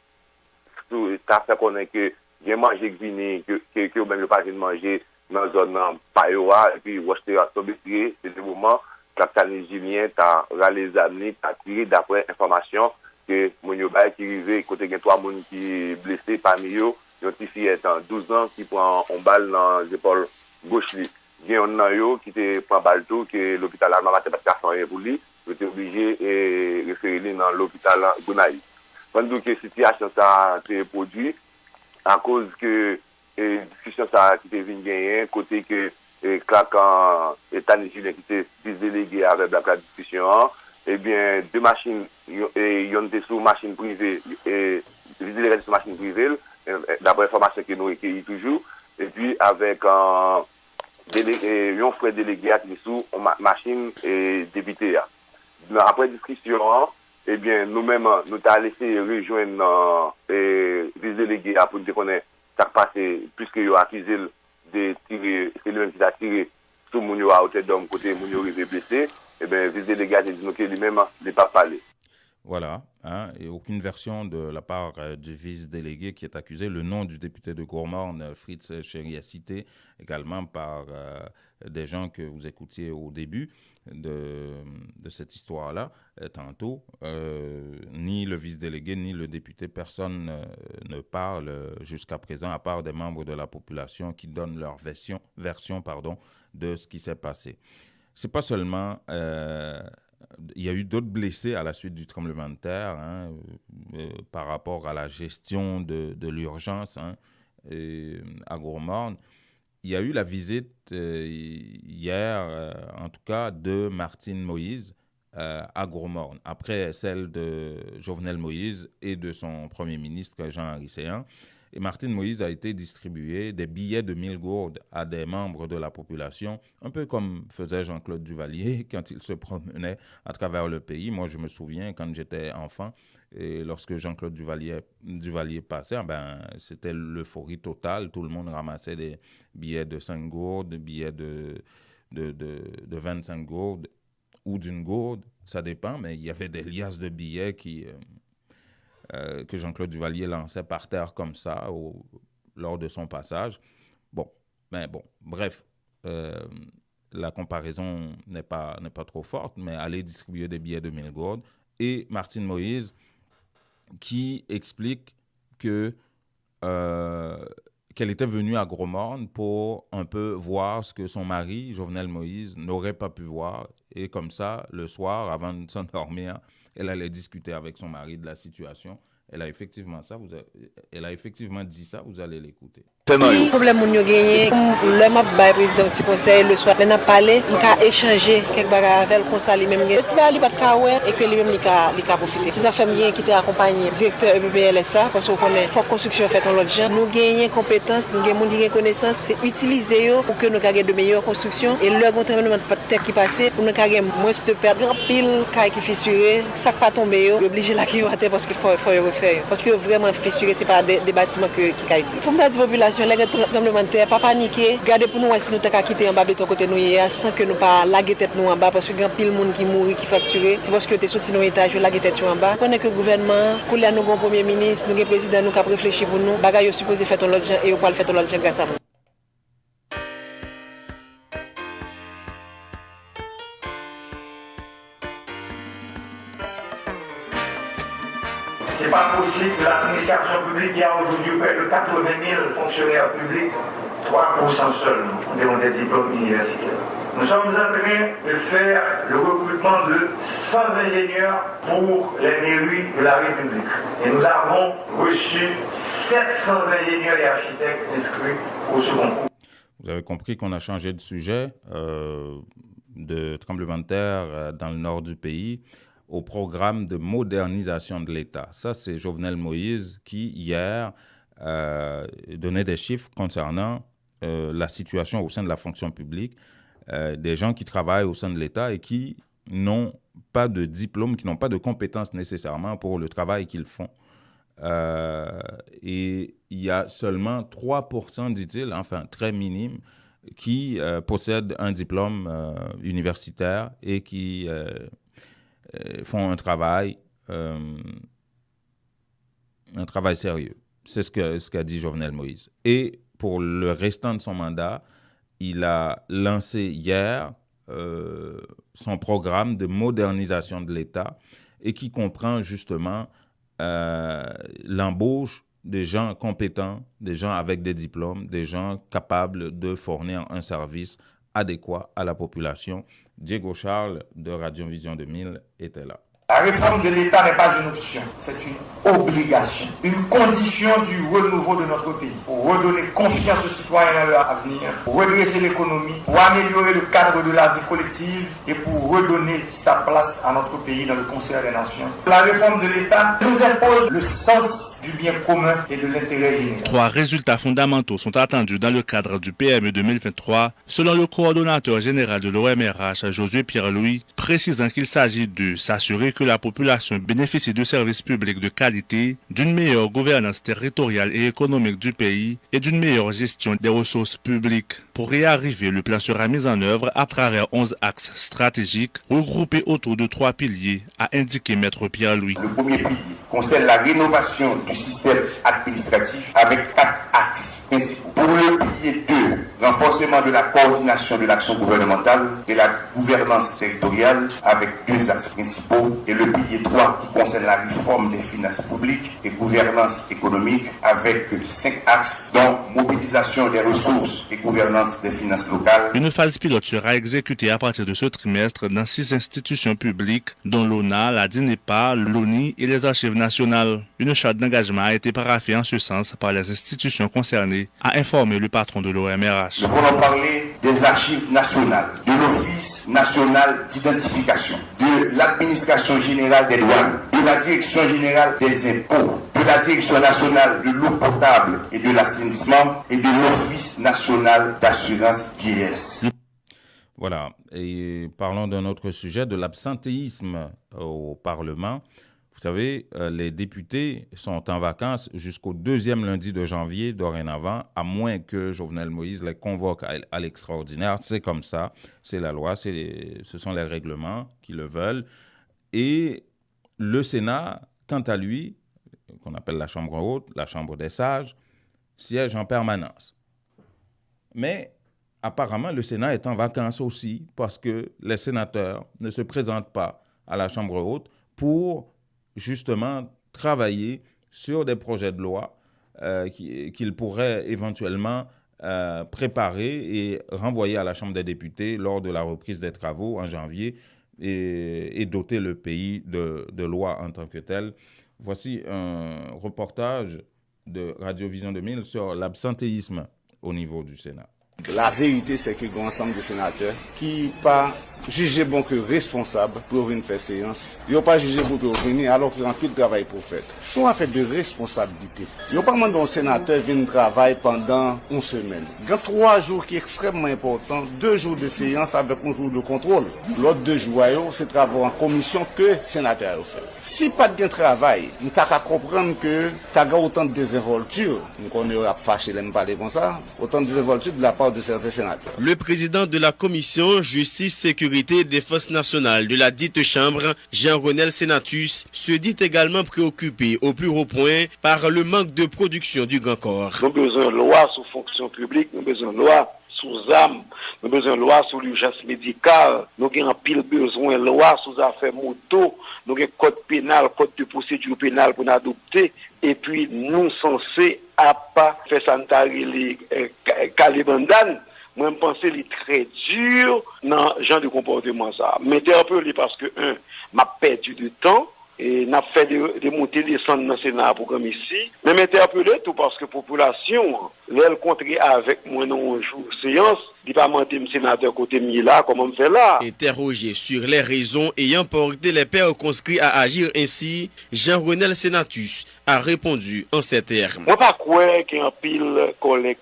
fait connaître que bien manger vini que même pas de manger dans zone Payoa et puis Wash a tombé tiré, c'est le moment capitaine Nigérien t'a les amis t'a tiré d'après information que mon yoba qui arrivé côté gen 3 moun qui blessé parmi eux, yon petit fille en 12 ans qui prend un balle dans l'épaule gauche li. Gen on nan yo qui te prend balle tout que l'hôpital là matin parce qu'il a rien pour lui, il était obligé et référer lui dans l'hôpital Gonaï. Pendant que situation ça s'est produit à cause que discussion ça qui était vinn gagner côté que quand état nigérien qui était délégué avec la discussion eh bien deux machines yon était sous machine privée et délégué sur machine privée d'après information que nous recueilli toujours et puis avec un frère délégué qui est sous machine et député après discussion eh bien nous-mêmes nous t'a laissé rejoindre vice-délégué pour nous connaître ça passé puisque yo accusé de tirer c'est lui-même qui a tiré sur mon yo à hauteur d'homme côté mon yo arrivé blessé et bien vice-délégué dit que lui-même n'est pas parlé. Voilà, hein, et aucune version de la part du vice-délégué qui est accusé. Le nom du député de Courmorne, Fritz Chéri, est cité également par des gens que vous écoutiez au début de cette histoire-là. Tantôt, ni le vice-délégué, ni le député, personne ne parle jusqu'à présent, à part des membres de la population qui donnent leur version de ce qui s'est passé. C'est pas seulement... il y a eu d'autres blessés à la suite du tremblement de terre par rapport à la gestion de l'urgence à Gourmorne. Il y a eu la visite hier, en tout cas, de Martine Moïse à Gourmorne, après celle de Jovenel Moïse et de son premier ministre Jean Séan. Et Martine Moïse a été distribué des billets de 1000 gourdes à des membres de la population, un peu comme faisait Jean-Claude Duvalier quand il se promenait à travers le pays. Moi, je me souviens quand j'étais enfant, et lorsque Jean-Claude Duvalier passait, c'était l'euphorie totale. Tout le monde ramassait des billets de 5 gourdes, des billets de 25 gourdes ou d'une gourde, ça dépend, mais il y avait des liasses de billets que Jean-Claude Duvalier lançait par terre comme ça lors de son passage. Bref, la comparaison n'est pas trop forte, mais aller distribuer des billets de 1000 gourdes. Et Martine Moïse qui explique qu'elle était venue à Gros-Morne pour un peu voir ce que son mari, Jovenel Moïse, n'aurait pas pu voir. Et comme ça, le soir, avant de s'endormir, elle allait discuter avec son mari de la situation. Elle a effectivement dit ça, vous allez l'écouter. Le problème qu'on a gagné, le m'a bail président du conseil le soir, on a parlé, on a échangé quelques bagages avec le conseil lui-même. Le petit bail il pas de caouet et que lui-même il a profité. C'est ça fait bien qui t'a accompagné directeur EBBLS là parce qu'on connaît forte construction fait en l'autre gens. Nous gagnons compétences, nous gagnons monde connaissances, c'est utiliser eux pour que nous gagnions de meilleures constructions et le tremblement de terre qui passait pour nous gagner moins de pertes, grand pile caille qui fissuré, ça pas tomber obligé la qui à terre parce qu'il faut refaire parce que vraiment fissuré c'est pas des bâtiments qui caillent. Pour me dire population les tremblements de terre, pas paniquer, garder pour nous si nous t'as quitté en bas de ton côté nous hier sans que nous pas laguer tête nous en bas parce que grand pile monde qui mourit qui fracturé, c'est parce que t'es sorti dans étage laguer tête en bas. Connaît que gouvernement, pour là nous bon premier ministre, nous président nous qui réfléchi pour nous, bagaille supposé faire ton l'autre gens et on pas le faire ton l'autre gens grâce à nous. C'est pas possible que l'administration publique qui a aujourd'hui près de 80 000 fonctionnaires publics, 3% seulement ont des diplômes universitaires. Nous sommes en train de faire le recrutement de 100 ingénieurs pour les mairies de la République. Et nous avons reçu 700 ingénieurs et architectes inscrits au second cours. Vous avez compris qu'on a changé de sujet de tremblement de terre dans le nord du pays au programme de modernisation de l'État. Ça, c'est Jovenel Moïse qui, hier, donnait des chiffres concernant la situation au sein de la fonction publique, des gens qui travaillent au sein de l'État et qui n'ont pas de diplôme, qui n'ont pas de compétences nécessairement pour le travail qu'ils font. Et il y a seulement 3%, dit-il, enfin très minime, qui possèdent un diplôme universitaire et qui font un travail sérieux. C'est ce qu'a dit Jovenel Moïse. Et pour le restant de son mandat, il a lancé hier son programme de modernisation de l'État et qui comprend justement l'embauche des gens compétents, des gens avec des diplômes, des gens capables de fournir un service adéquat à la population. Diego Charles de Radio Vision 2000 était là. La réforme de l'État n'est pas une option, c'est une obligation, une condition du renouveau de notre pays, pour redonner confiance aux citoyens dans leur avenir, pour redresser l'économie, pour améliorer le cadre de la vie collective et pour redonner sa place à notre pays dans le concert des nations. La réforme de l'État nous impose le sens du bien commun et de l'intérêt général. 3 résultats fondamentaux sont attendus dans le cadre du PME 2023, selon le coordonnateur général de l'OMRH, Josué Pierre-Louis, précisant qu'il s'agit de s'assurer que la population bénéficie de services publics de qualité, d'une meilleure gouvernance territoriale et économique du pays et d'une meilleure gestion des ressources publiques. Pour y arriver, le plan sera mis en œuvre à travers 11 axes stratégiques regroupés autour de 3 piliers, a indiqué Maître Pierre-Louis. Le premier pilier concerne la rénovation du système administratif avec 4 axes principaux. Pour le pilier 2, renforcement de la coordination de l'action gouvernementale et la gouvernance territoriale avec 2 axes principaux. Et le pilier 3 qui concerne la réforme des finances publiques et gouvernance économique avec 5 axes dont mobilisation des ressources et gouvernance des finances locales. Une phase pilote sera exécutée à partir de ce trimestre dans 6 institutions publiques dont l'ONA, la DINEPA, l'ONI et les archives nationales. Une charte d'engagement a été paraphée en ce sens par les institutions concernées, a informé le patron de l'OMRH. Nous voulons parler des archives nationales, de l'Office national d'identification, de l'administration générale des douanes, de la direction générale des impôts, de la direction nationale de l'eau potable et de l'assainissement et de l'Office national d'assurance vieillesse. Voilà, et parlons d'un autre sujet, de l'absentéisme au Parlement. Vous savez, les députés sont en vacances jusqu'au 2e lundi de janvier dorénavant, à moins que Jovenel Moïse les convoque à l'extraordinaire. C'est comme ça, c'est la loi, ce sont les règlements qui le veulent. Et le Sénat, quant à lui, qu'on appelle la Chambre haute, la Chambre des sages, siège en permanence. Mais apparemment, le Sénat est en vacances aussi parce que les sénateurs ne se présentent pas à la Chambre haute pour justement travailler sur des projets de loi qu'ils pourraient éventuellement préparer et renvoyer à la Chambre des députés lors de la reprise des travaux en janvier et doter le pays de lois en tant que telles. Voici un reportage de Radio Vision 2000 sur l'absentéisme au niveau du Sénat. La vérité, c'est que l'ensemble des sénateurs qui pas jugé bon que responsable pour venir faire séance, ils n'ont pas jugé bon pour venir alors qu'ils ont tout le travail pour faire. C'est un fait de responsabilité. Ils n'ont pas demandé un sénateur venir travailler pendant une semaine. Il y a 3 jours qui sont extrêmement importants, 2 jours de séance avec un jour de contrôle. L'autre 2 jours, c'est travail en commission que le sénateur a fait. Si pas de travail, nous avons comprendre que tu as autant de désinvolture. Nous connaissons fâché, l'aime parler comme ça, autant de désinvolture de la part de certains sénateurs. Le président de la commission Justice, Sécurité et Défense nationale de la dite chambre, Jean-Renel Senatus, se dit également préoccupé au plus haut point par le manque de production du Grand Corps. Nous avons besoin de loi sur fonction publique, nous avons besoin de loi sur âme, nous avons besoin de loi sur l'urgence médicale, nous avons pile besoin de loi sur les affaires moto, nous avons code pénal, code de procédure pénale pour nous adopter, et puis nous censés à pas faire sanitaire les calibandan. Moi, je pense que c'est très dur dans ce genre de comportement. Ça m'interpelle parce que, m'a perdu du temps et n'a fait des montées des descendre dans le Sénat programme ici. Mais m'interpelle tout parce que la population, elle contrée avec moi dans un jour séance, il pas mentir le sénateur côté là, comment on fait là. Interrogé sur les raisons ayant porté les pairs conscrits à agir ainsi, Jean-Renel Senatus a répondu en ces termes. Moi, pas croire qu'il y a un pile collègue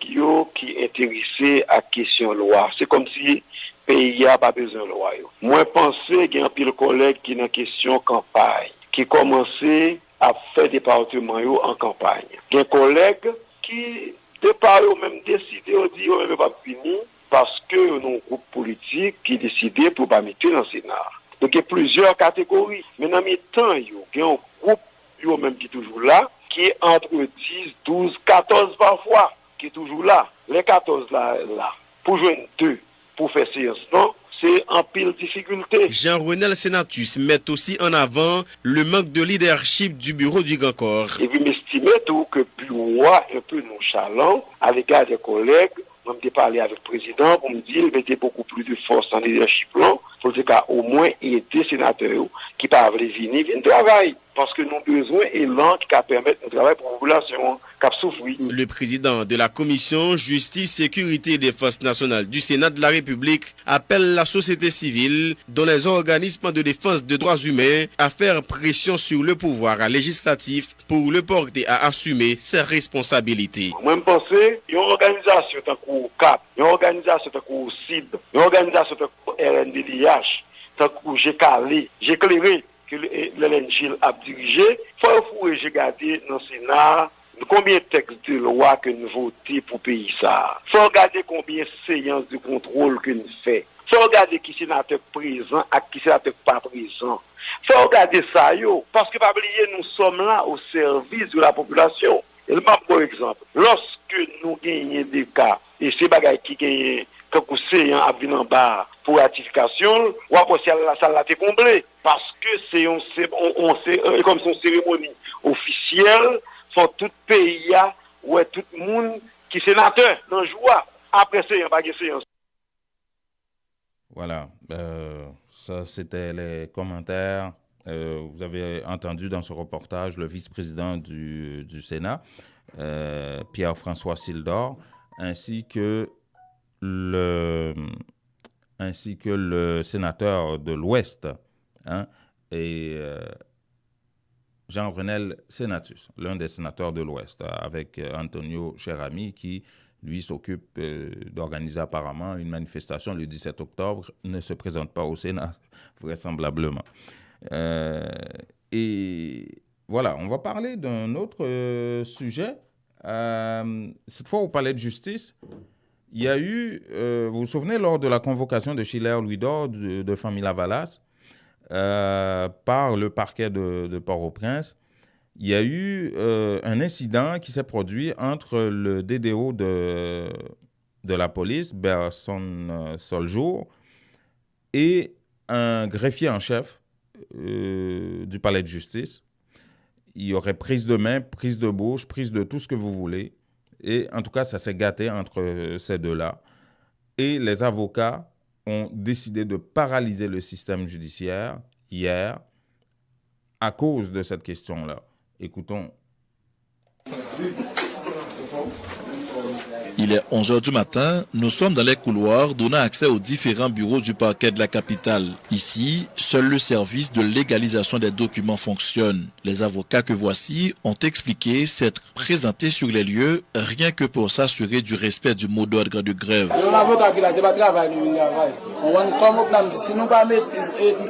qui est intéressé à la question loi. C'est comme si le pays n'a pas besoin de loi. Moi, je pense qu'il y a un pile collègue qui est en question campagne, qui commençait à faire des départements en campagne. Il y a un collègue qui, départ, même décidé, on dit, on ne va pas finir. parce que nos groupes politiques qui décidaient pour pas mettre dans le Sénat. Donc il y a plusieurs catégories. Mais dans le temps, il y a un groupe même qui est toujours là, qui est entre 10, 12, 14 parfois, qui est toujours là. Les 14 là, pour joindre 2, pour faire séance, non, c'est en pile difficulté. Jean-Renel Senatus met aussi en avant le manque de leadership du bureau du Grand Corps. Et vous m'estimez tout que le bureau est un peu nonchalant à l'égard des collègues. Même de parler avec le président pour me dire qu'il mettait beaucoup plus de force dans le leadership là, pour dire qu'au moins il était sénateur qui peuvent venir travailler. Parce que nous avons besoin d'élan qui permettre de travailler pour la population qui a souffert. Le président de la commission Justice, Sécurité et Défense nationale du Sénat de la République appelle la société civile, dont les organismes de défense des droits humains, à faire pression sur le pouvoir législatif pour le porter à assumer ses responsabilités. Moi, je pense qu'il y a une organisation tant qu'au CAP, une organisation tant qu'au CID, une organisation tant qu'au RNDDH, tant qu'au GCALE, GCLéré, que l'LNG a dirigé. Il faut regarder dans le Sénat combien de textes de loi que nous votons pour le pays. Il faut regarder combien de séances de contrôle que nous faisons. Il faut regarder qui sénateur présent et qui sénateur pas présent. Il faut regarder ça, parce que, pas oublier, nous sommes là au service de la population. Et par exemple, lorsque nous gagnons des cas, et c'est bagaille qui gagne quelques séances à venir en bas pour ratification, ou après ça l'a été comblé. Parce que c'est comme son cérémonie officielle, sont tout pays, où tout le monde qui est sénateur dans le joie. Après c'est pas de séance. Voilà, ça c'était les commentaires. Vous avez entendu dans ce reportage le vice-président du Sénat, Pierre-François Sildor, ainsi que le sénateur de l'Ouest, et Jean-Renel Senatus, l'un des sénateurs de l'Ouest, avec Antonio Cherami, qui, lui, s'occupe d'organiser apparemment une manifestation le 17 octobre, ne se présente pas au Sénat, vraisemblablement. Et voilà, on va parler d'un autre sujet. Cette fois, au Palais de justice, il y a eu, vous vous souvenez, lors de la convocation de Schiller Louis-Dor de Famila Valas, par le parquet de Port-au-Prince, il y a eu un incident qui s'est produit entre le DDO de la police, Berson Soljour, et un greffier en chef du palais de justice. Il y aurait prise de main, prise de bouche, prise de tout ce que vous voulez. Et en tout cas, ça s'est gâté entre ces deux-là. Et les avocats ont décidé de paralyser le système judiciaire hier à cause de cette question-là. Écoutons. Il est 11h du matin, nous sommes dans les couloirs donnant accès aux différents bureaux du parquet de la capitale. Ici, seul le service de légalisation des documents fonctionne. Les avocats que voici ont expliqué s'être présentés sur les lieux rien que pour s'assurer du respect du mot d'ordre de grève. L'avocat qui là, c'est pas travail, si nous pas mettre,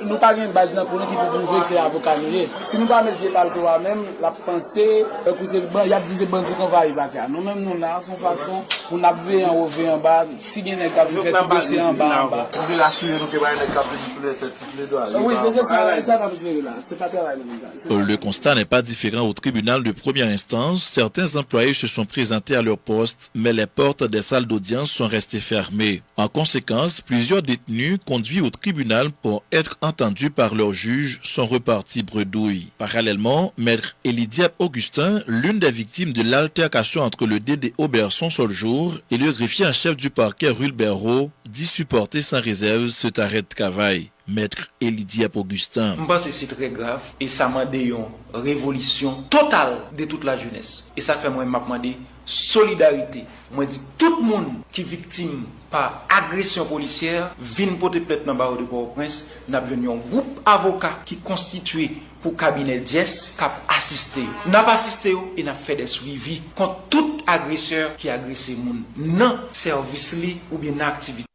nous pas une base pour nous qui peut prouver c'est avocat. Si nous pas mettre pas le droit même, la pensée, il y a des bandits qu'on va arriver à nous-mêmes, nous là, son façon, pour nous veiller en haut, en bas, si il y a un cas de fait, si dossier en bas, en bas. Pour nous l'assurer, nous qu'il y a un cas de doigts. Oui, c'est ça, c'est pas travail. Le constat n'est pas différent au tribunal de première instance. Certains employés se sont présentés à leur poste, mais les portes des salles d'audience sont restées fermées. En conséquence, plusieurs détenus conduits au tribunal pour être entendus par leur juge sont repartis bredouille. Parallèlement, maître Elidiep Augustin, l'une des victimes de l'altercation entre le DDO Berson Soljour et le greffier en chef du parquet Rulbero, dit supporter sans réserve cet arrêt de travail. Maître Elidiep Augustin. Je pense que c'est très grave et ça m'a demandé une révolution totale de toute la jeunesse. Et ça fait moi demander solidarité. Moi dis tout le monde qui est victime par agression policière vient porter plainte dans le barreau de Port-au-Prince. Nous avons un groupe avocat qui constitué pour cabinet 10 qui a assisté. Nous avons assisté et nous avons fait des suivis contre tout agresseur qui a agressé les gens. Non service ou bien activité.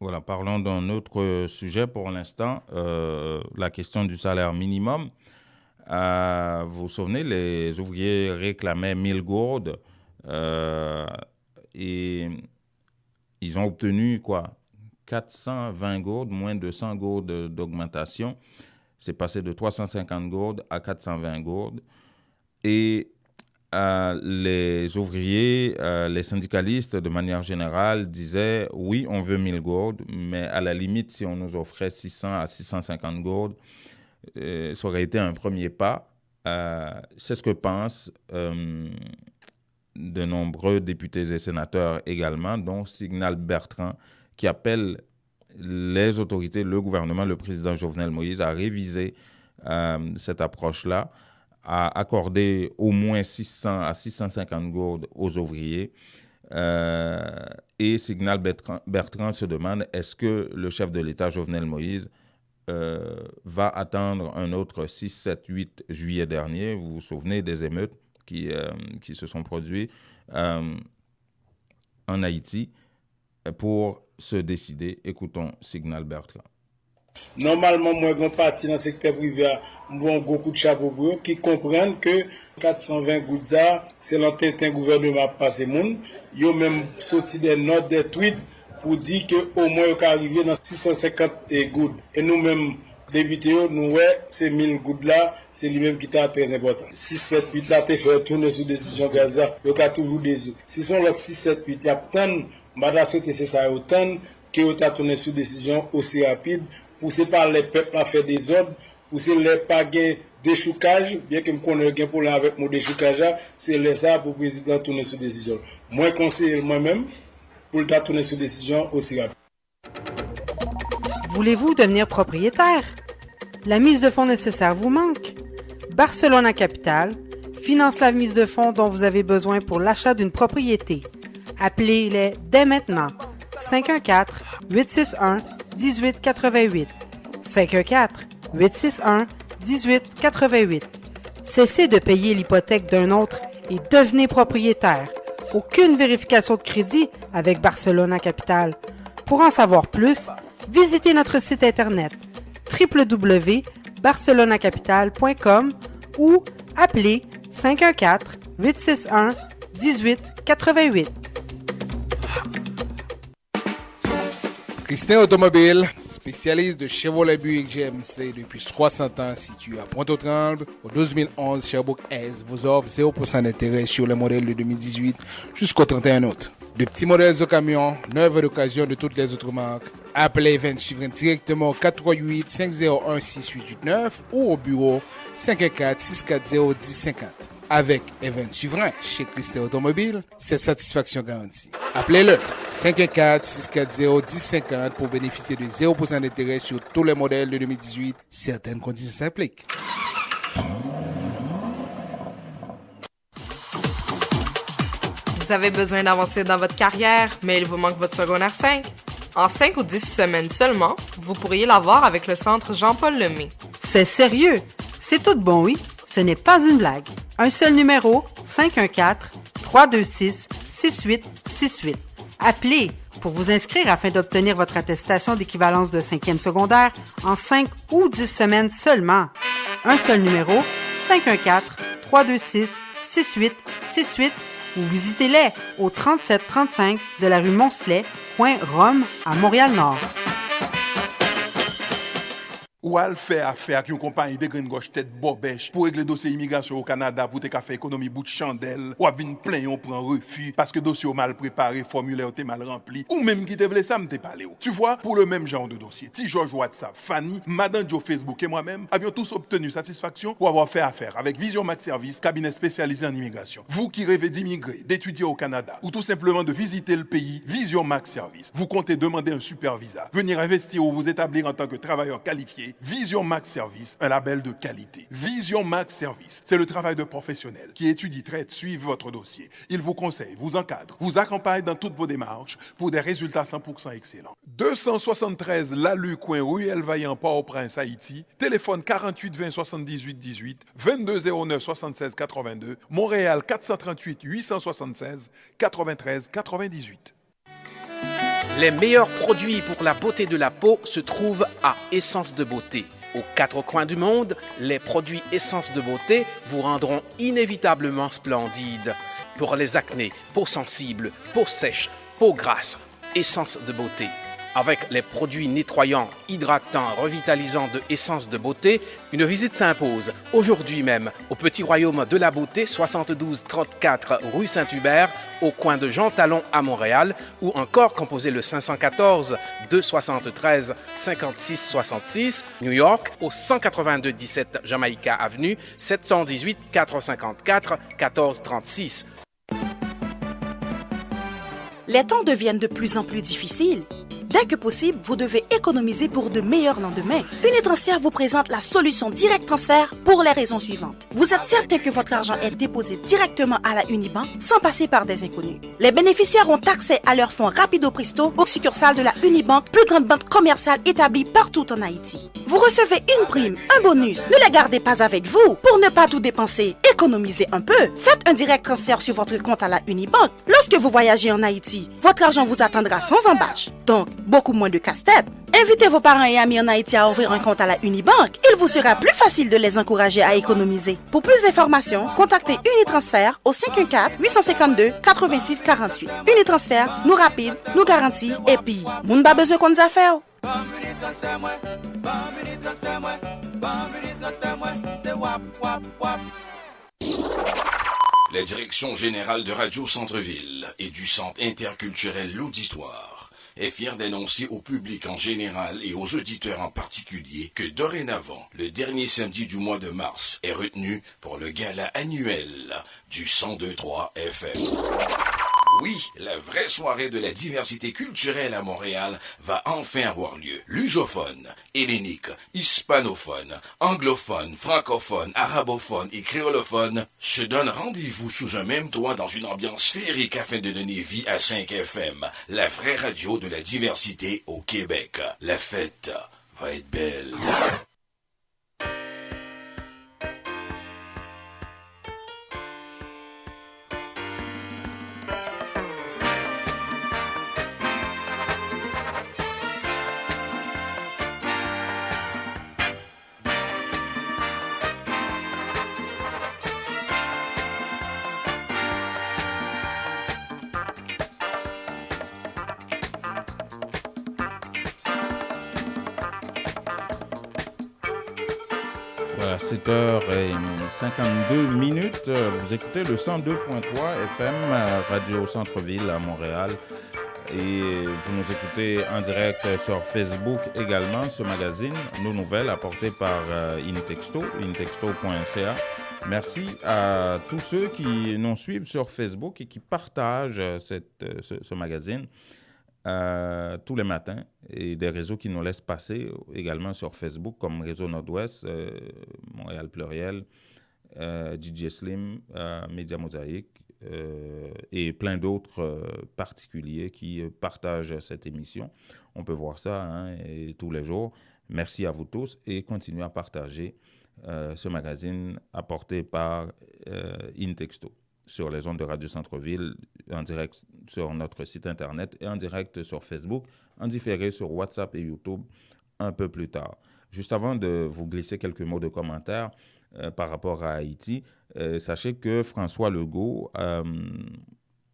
Voilà, parlons d'un autre sujet pour l'instant, la question du salaire minimum. Vous vous souvenez, les ouvriers réclamaient 1000 gourdes et ils ont obtenu 420 gourdes, moins de 100 gourdes d'augmentation. C'est passé de 350 gourdes à 420 gourdes. Et les ouvriers, les syndicalistes, de manière générale, disaient « Oui, on veut 1000 gourdes, mais à la limite, si on nous offrait 600 à 650 gourdes, ça aurait été un premier pas. » C'est ce que pensent de nombreux députés et sénateurs également, dont Signal Bertrand, qui appelle les autorités, le gouvernement, le président Jovenel Moïse à réviser cette approche-là, à accorder au moins 600 à 650 gourdes aux ouvriers. Et Signal Bertrand se demande, est-ce que le chef de l'État, Jovenel Moïse, va attendre un autre 6, 7, 8 juillet dernier? Vous vous souvenez des émeutes qui se sont produites en Haïti pour se décider. Écoutons Signal Bertrand. Normalement, moi, je suis parti dans le secteur privé, je vois un gros coup de chapeau pour eux, qui comprennent que 420 gouttes, c'est l'entêté gouvernement passé monde. Ils ont même sorti des notes, des tweets pour dire qu'au moins, ils sont arrivés dans 650 gouttes. Et nous-mêmes, députés, nous, ces 1000 gouttes-là, c'est lui-même qui est très important. 6, 7, 8, là, tu fais tourner sous décision Gaza, il y a toujours des autres. Si sont l'autre 6, 7, 8, il y a tant, madame, c'est ça, autant, qu'il y a tourné sous décision aussi rapide, poussé par les peuples à faire des ordres, poussé les pas de déchoucage, bien que je connais un problème avec mon déchoucage, c'est les ça pour le président tourner sous décision. Moi, je conseille moi-même pour le tourner sous décision aussi rapide. Voulez-vous devenir propriétaire? La mise de fonds nécessaire vous manque? Barcelona Capital finance la mise de fonds dont vous avez besoin pour l'achat d'une propriété. Appelez-les dès maintenant. 514-861-1888. 514-861-1888. Cessez de payer l'hypothèque d'un autre et devenez propriétaire. Aucune vérification de crédit avec Barcelona Capital. Pour en savoir plus, visitez notre site internet www.barcelonacapital.com ou appelez 514-861-1888. Christin Automobile, spécialiste de Chevrolet Buick GMC depuis 60 ans, situé à Pointe-aux-Trembles, au 2011 Sherbrooke-Est, vous offre 0% d'intérêt sur les modèles de 2018 jusqu'au 31 août. De petits modèles de camions, neuves d'occasion de toutes les autres marques. Appelez Event Suivant directement au 438-501-6889 ou au bureau 514-640-1050. Avec Event Suivant chez Christin Automobile, c'est satisfaction garantie. Appelez-le 514-640-1050 pour bénéficier de 0% d'intérêt sur tous les modèles de 2018. Certaines conditions s'appliquent. Vous avez besoin d'avancer dans votre carrière, mais il vous manque votre secondaire 5? En 5 ou 10 semaines seulement, vous pourriez l'avoir avec le centre Jean-Paul Lemay. C'est sérieux? C'est tout bon, oui? Ce n'est pas une blague. Un seul numéro, 514-326-6868. Appelez pour vous inscrire afin d'obtenir votre attestation d'équivalence de 5e secondaire en 5 ou 10 semaines seulement. Un seul numéro, 514-326-6868 ou visitez-les au 3735 de la rue Moncelet, coin Rome, à Montréal-Nord. Ou al fait affaire avec une compagnie de green gauche tête bobèche pour régler dossier immigration au Canada pour te faire économie bout de chandelle ou vinn plein on prend refus parce que dossier mal préparé, formulaire t'es mal rempli ou même qui te voulait ça me te parler. Tu vois, pour le même genre de dossier, Ti George WhatsApp, Fanny, Madame Joe Facebook et moi-même avions tous obtenu satisfaction pour avoir fait affaire avec Vision Max Service, cabinet spécialisé en immigration. Vous qui rêvez d'immigrer, d'étudier au Canada ou tout simplement de visiter le pays, Vision Max Service. Vous comptez demander un super visa, venir investir ou vous établir en tant que travailleur qualifié. Vision Max Service, un label de qualité. Vision Max Service, c'est le travail de professionnels qui étudient, traitent, suivent votre dossier. Ils vous conseillent, vous encadrent, vous accompagnent dans toutes vos démarches pour des résultats 100% excellents. 273 Lalu, coin Ruelle Vaillant, Port-au-Prince, Haïti. Téléphone 48 20 78 18, 22 09 76 82. Montréal 438 876 93 98. Les meilleurs produits pour la beauté de la peau se trouvent à Essence de Beauté. Aux quatre coins du monde, les produits Essence de Beauté vous rendront inévitablement splendide. pour les acnés, peau sensible, peau sèche, peau grasse, Essence de beauté. Avec les produits nettoyants, hydratants, revitalisants de Essence de beauté, une visite s'impose aujourd'hui même au Petit Royaume de la Beauté, 7234 rue Saint-Hubert, au coin de Jean Talon à Montréal, ou encore composez le 514 273 56 66, New York, au 182 17 Jamaica Avenue, 718 454 1436. Les temps deviennent de plus en plus difficiles. Dès que possible, vous devez économiser pour de meilleurs lendemains. Unitransfert vous présente la solution Direct Transfert pour les raisons suivantes. Vous êtes certain que votre argent est déposé directement à la Unibank sans passer par des inconnus. Les bénéficiaires ont accès à leurs fonds rapido presto aux succursales de la Unibank, plus grande banque commerciale établie partout en Haïti. Vous recevez une prime, un bonus. Ne les gardez pas avec vous. Pour ne pas tout dépenser, économisez un peu. Faites un direct transfert sur votre compte à la Unibank. Lorsque vous voyagez en Haïti, votre argent vous attendra sans embâche. Donc, beaucoup moins de casse-tête. Invitez vos parents et amis en Haïti à ouvrir un compte à la Unibank. Il vous sera plus facile de les encourager à économiser. Pour plus d'informations, contactez Unitransfert au 514-852-8648. Unitransfert, nous rapide, nous garantit et puis, moun ba besoin qu'on nous a fait. La direction générale de Radio Centre-Ville et du Centre interculturel L'Auditoire est fière d'annoncer au public en général et aux auditeurs en particulier que dorénavant, le dernier samedi du mois de mars est retenu pour le gala annuel du 102.3 FM. Oui, la vraie soirée de la diversité culturelle à Montréal va enfin avoir lieu. Lusophone, hellénique, hispanophone, anglophone, francophone, arabophone et créolophone se donnent rendez-vous sous un même toit dans une ambiance féerique afin de donner vie à 5 FM, la vraie radio de la diversité au Québec. La fête va être belle. Voilà, 7h52. Vous écoutez le 102.3 FM, Radio Centre-Ville à Montréal. Et vous nous écoutez en direct sur Facebook également, ce magazine, Nos Nouvelles, apporté par Intexto, intexto.ca. Merci à tous ceux qui nous suivent sur Facebook et qui partagent ce magazine tous les matins, et des réseaux qui nous laissent passer également sur Facebook, comme Réseau Nord-Ouest, Montréal Pluriel, DJ Slim, Média Mosaïque, et plein d'autres particuliers qui partagent cette émission. On peut voir ça et tous les jours. Merci à vous tous et continuez à partager ce magazine apporté par Intexto sur les ondes de Radio Centre-Ville, en direct sur notre site Internet et en direct sur Facebook, en différé sur WhatsApp et YouTube un peu plus tard. Juste avant de vous glisser quelques mots de commentaires par rapport à Haïti, sachez que François Legault,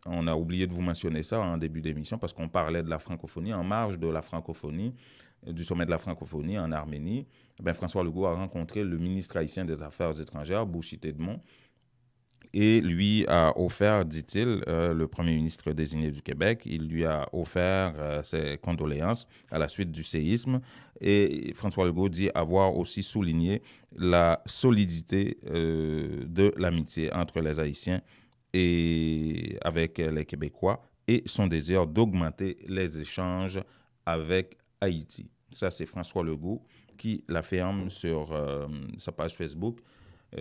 on a oublié de vous mentionner ça en début d'émission parce qu'on parlait de la francophonie, en marge de la francophonie, du sommet de la francophonie en Arménie. François Legault a rencontré le ministre haïtien des Affaires étrangères, Bouchit Edmond, et lui a offert, dit-il, le premier ministre désigné du Québec, il lui a offert ses condoléances à la suite du séisme. Et François Legault dit avoir aussi souligné la solidité de l'amitié entre les Haïtiens et avec les Québécois et son désir d'augmenter les échanges avec Haïti. Ça, c'est François Legault qui l'affirme sur sa page Facebook,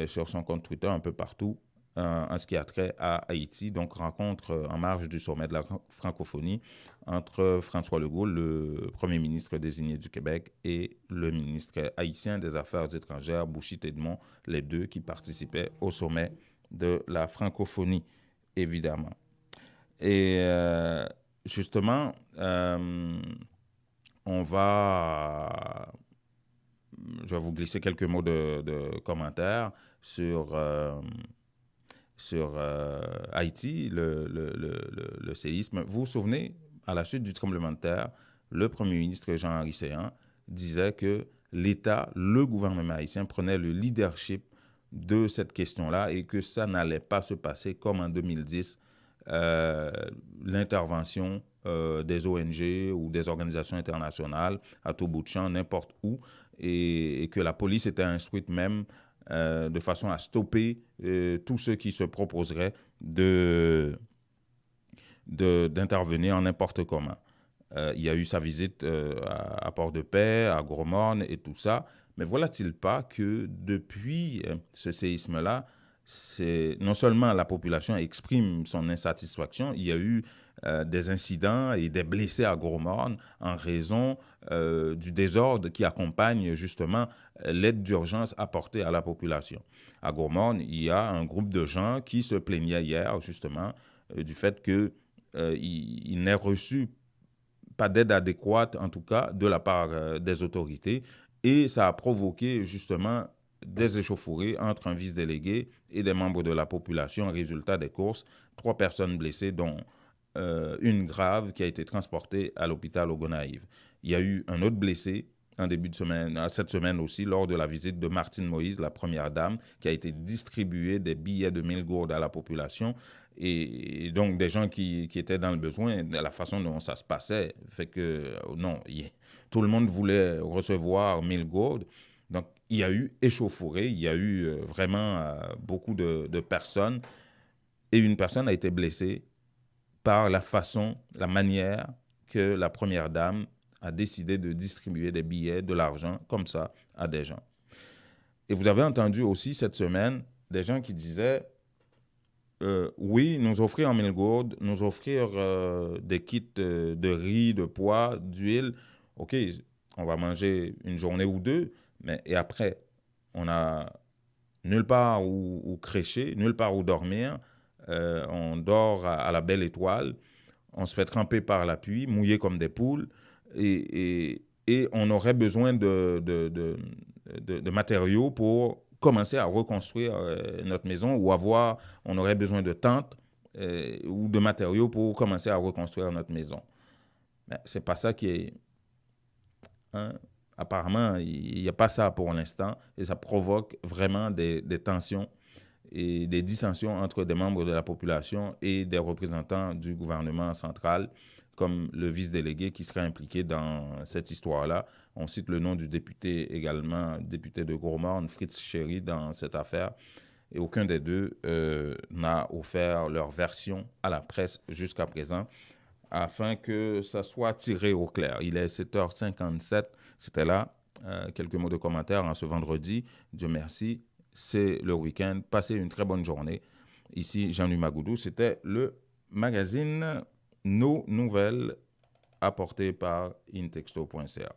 sur son compte Twitter, un peu partout, en ce qui a trait à Haïti. Donc, rencontre en marge du sommet de la francophonie entre François Legault, le premier ministre désigné du Québec, et le ministre haïtien des Affaires étrangères, Bouchit Edmond, les deux qui participaient au sommet de la francophonie, évidemment. Et justement, je vais vous glisser quelques mots de commentaires sur sur Haïti, le séisme. Vous vous souvenez, à la suite du tremblement de terre, le Premier ministre Jean-Henri Séan disait que l'État, le gouvernement haïtien, prenait le leadership de cette question-là et que ça n'allait pas se passer comme en 2010, l'intervention des ONG ou des organisations internationales à tout bout de champ, n'importe où, et que la police était instruite même de façon à stopper tous ceux qui se proposeraient d'intervenir en n'importe comment. Il y a eu sa visite à Port-de-Paix, à Gros-Morne et tout ça. Mais voilà-t-il pas que depuis ce séisme-là, non seulement la population exprime son insatisfaction, il y a eu des incidents et des blessés à Gros-Morne en raison du désordre qui accompagne justement l'aide d'urgence apportée à la population. À Gros-Morne, il y a un groupe de gens qui se plaignaient hier justement du fait qu'ils n'aient reçu pas d'aide adéquate, en tout cas, de la part des autorités. Et ça a provoqué justement des échauffourées entre un vice-délégué et des membres de la population. Résultat des courses, 3 personnes blessées, dont une grave qui a été transportée à l'hôpital au Gonaïves. Il y a eu un autre blessé en début de semaine, cette semaine aussi, lors de la visite de Martine Moïse, la première dame, qui a été distribué des billets de 1000 gourdes à la population. Et donc, des gens qui étaient dans le besoin, de la façon dont ça se passait, fait que, non, tout le monde voulait recevoir 1000 gourdes. Donc, il y a eu échauffourée, il y a eu vraiment beaucoup de personnes. Et une personne a été blessée par la manière que la première dame a décidé de distribuer des billets, de l'argent, comme ça, à des gens. Et vous avez entendu aussi cette semaine des gens qui disaient oui, nous offrir en 1000 gourdes, nous offrir des kits de riz, de pois, d'huile. OK, on va manger une journée ou deux, mais et après, on n'a nulle part où crécher, nulle part où dormir. On dort à la belle étoile, on se fait tremper par la pluie, mouillé comme des poules, et on aurait besoin de matériaux pour commencer à reconstruire notre maison, ou on aurait besoin de tentes ou de matériaux pour commencer à reconstruire notre maison. Mais c'est pas ça qui est... Apparemment, il n'y a pas ça pour l'instant, et ça provoque vraiment des tensions et des dissensions entre des membres de la population et des représentants du gouvernement central, comme le vice-délégué qui serait impliqué dans cette histoire-là. On cite le nom du député également, député de Gros-Morne, Fritz Chéry, dans cette affaire. Et aucun des deux n'a offert leur version à la presse jusqu'à présent, afin que ça soit tiré au clair. Il est 7h57, c'était là. Quelques mots de commentaire en ce vendredi. Dieu merci, c'est le week-end. Passez une très bonne journée. Ici, Jean-Louis Magoudou. C'était le magazine Nos Nouvelles, apporté par intexto.ca.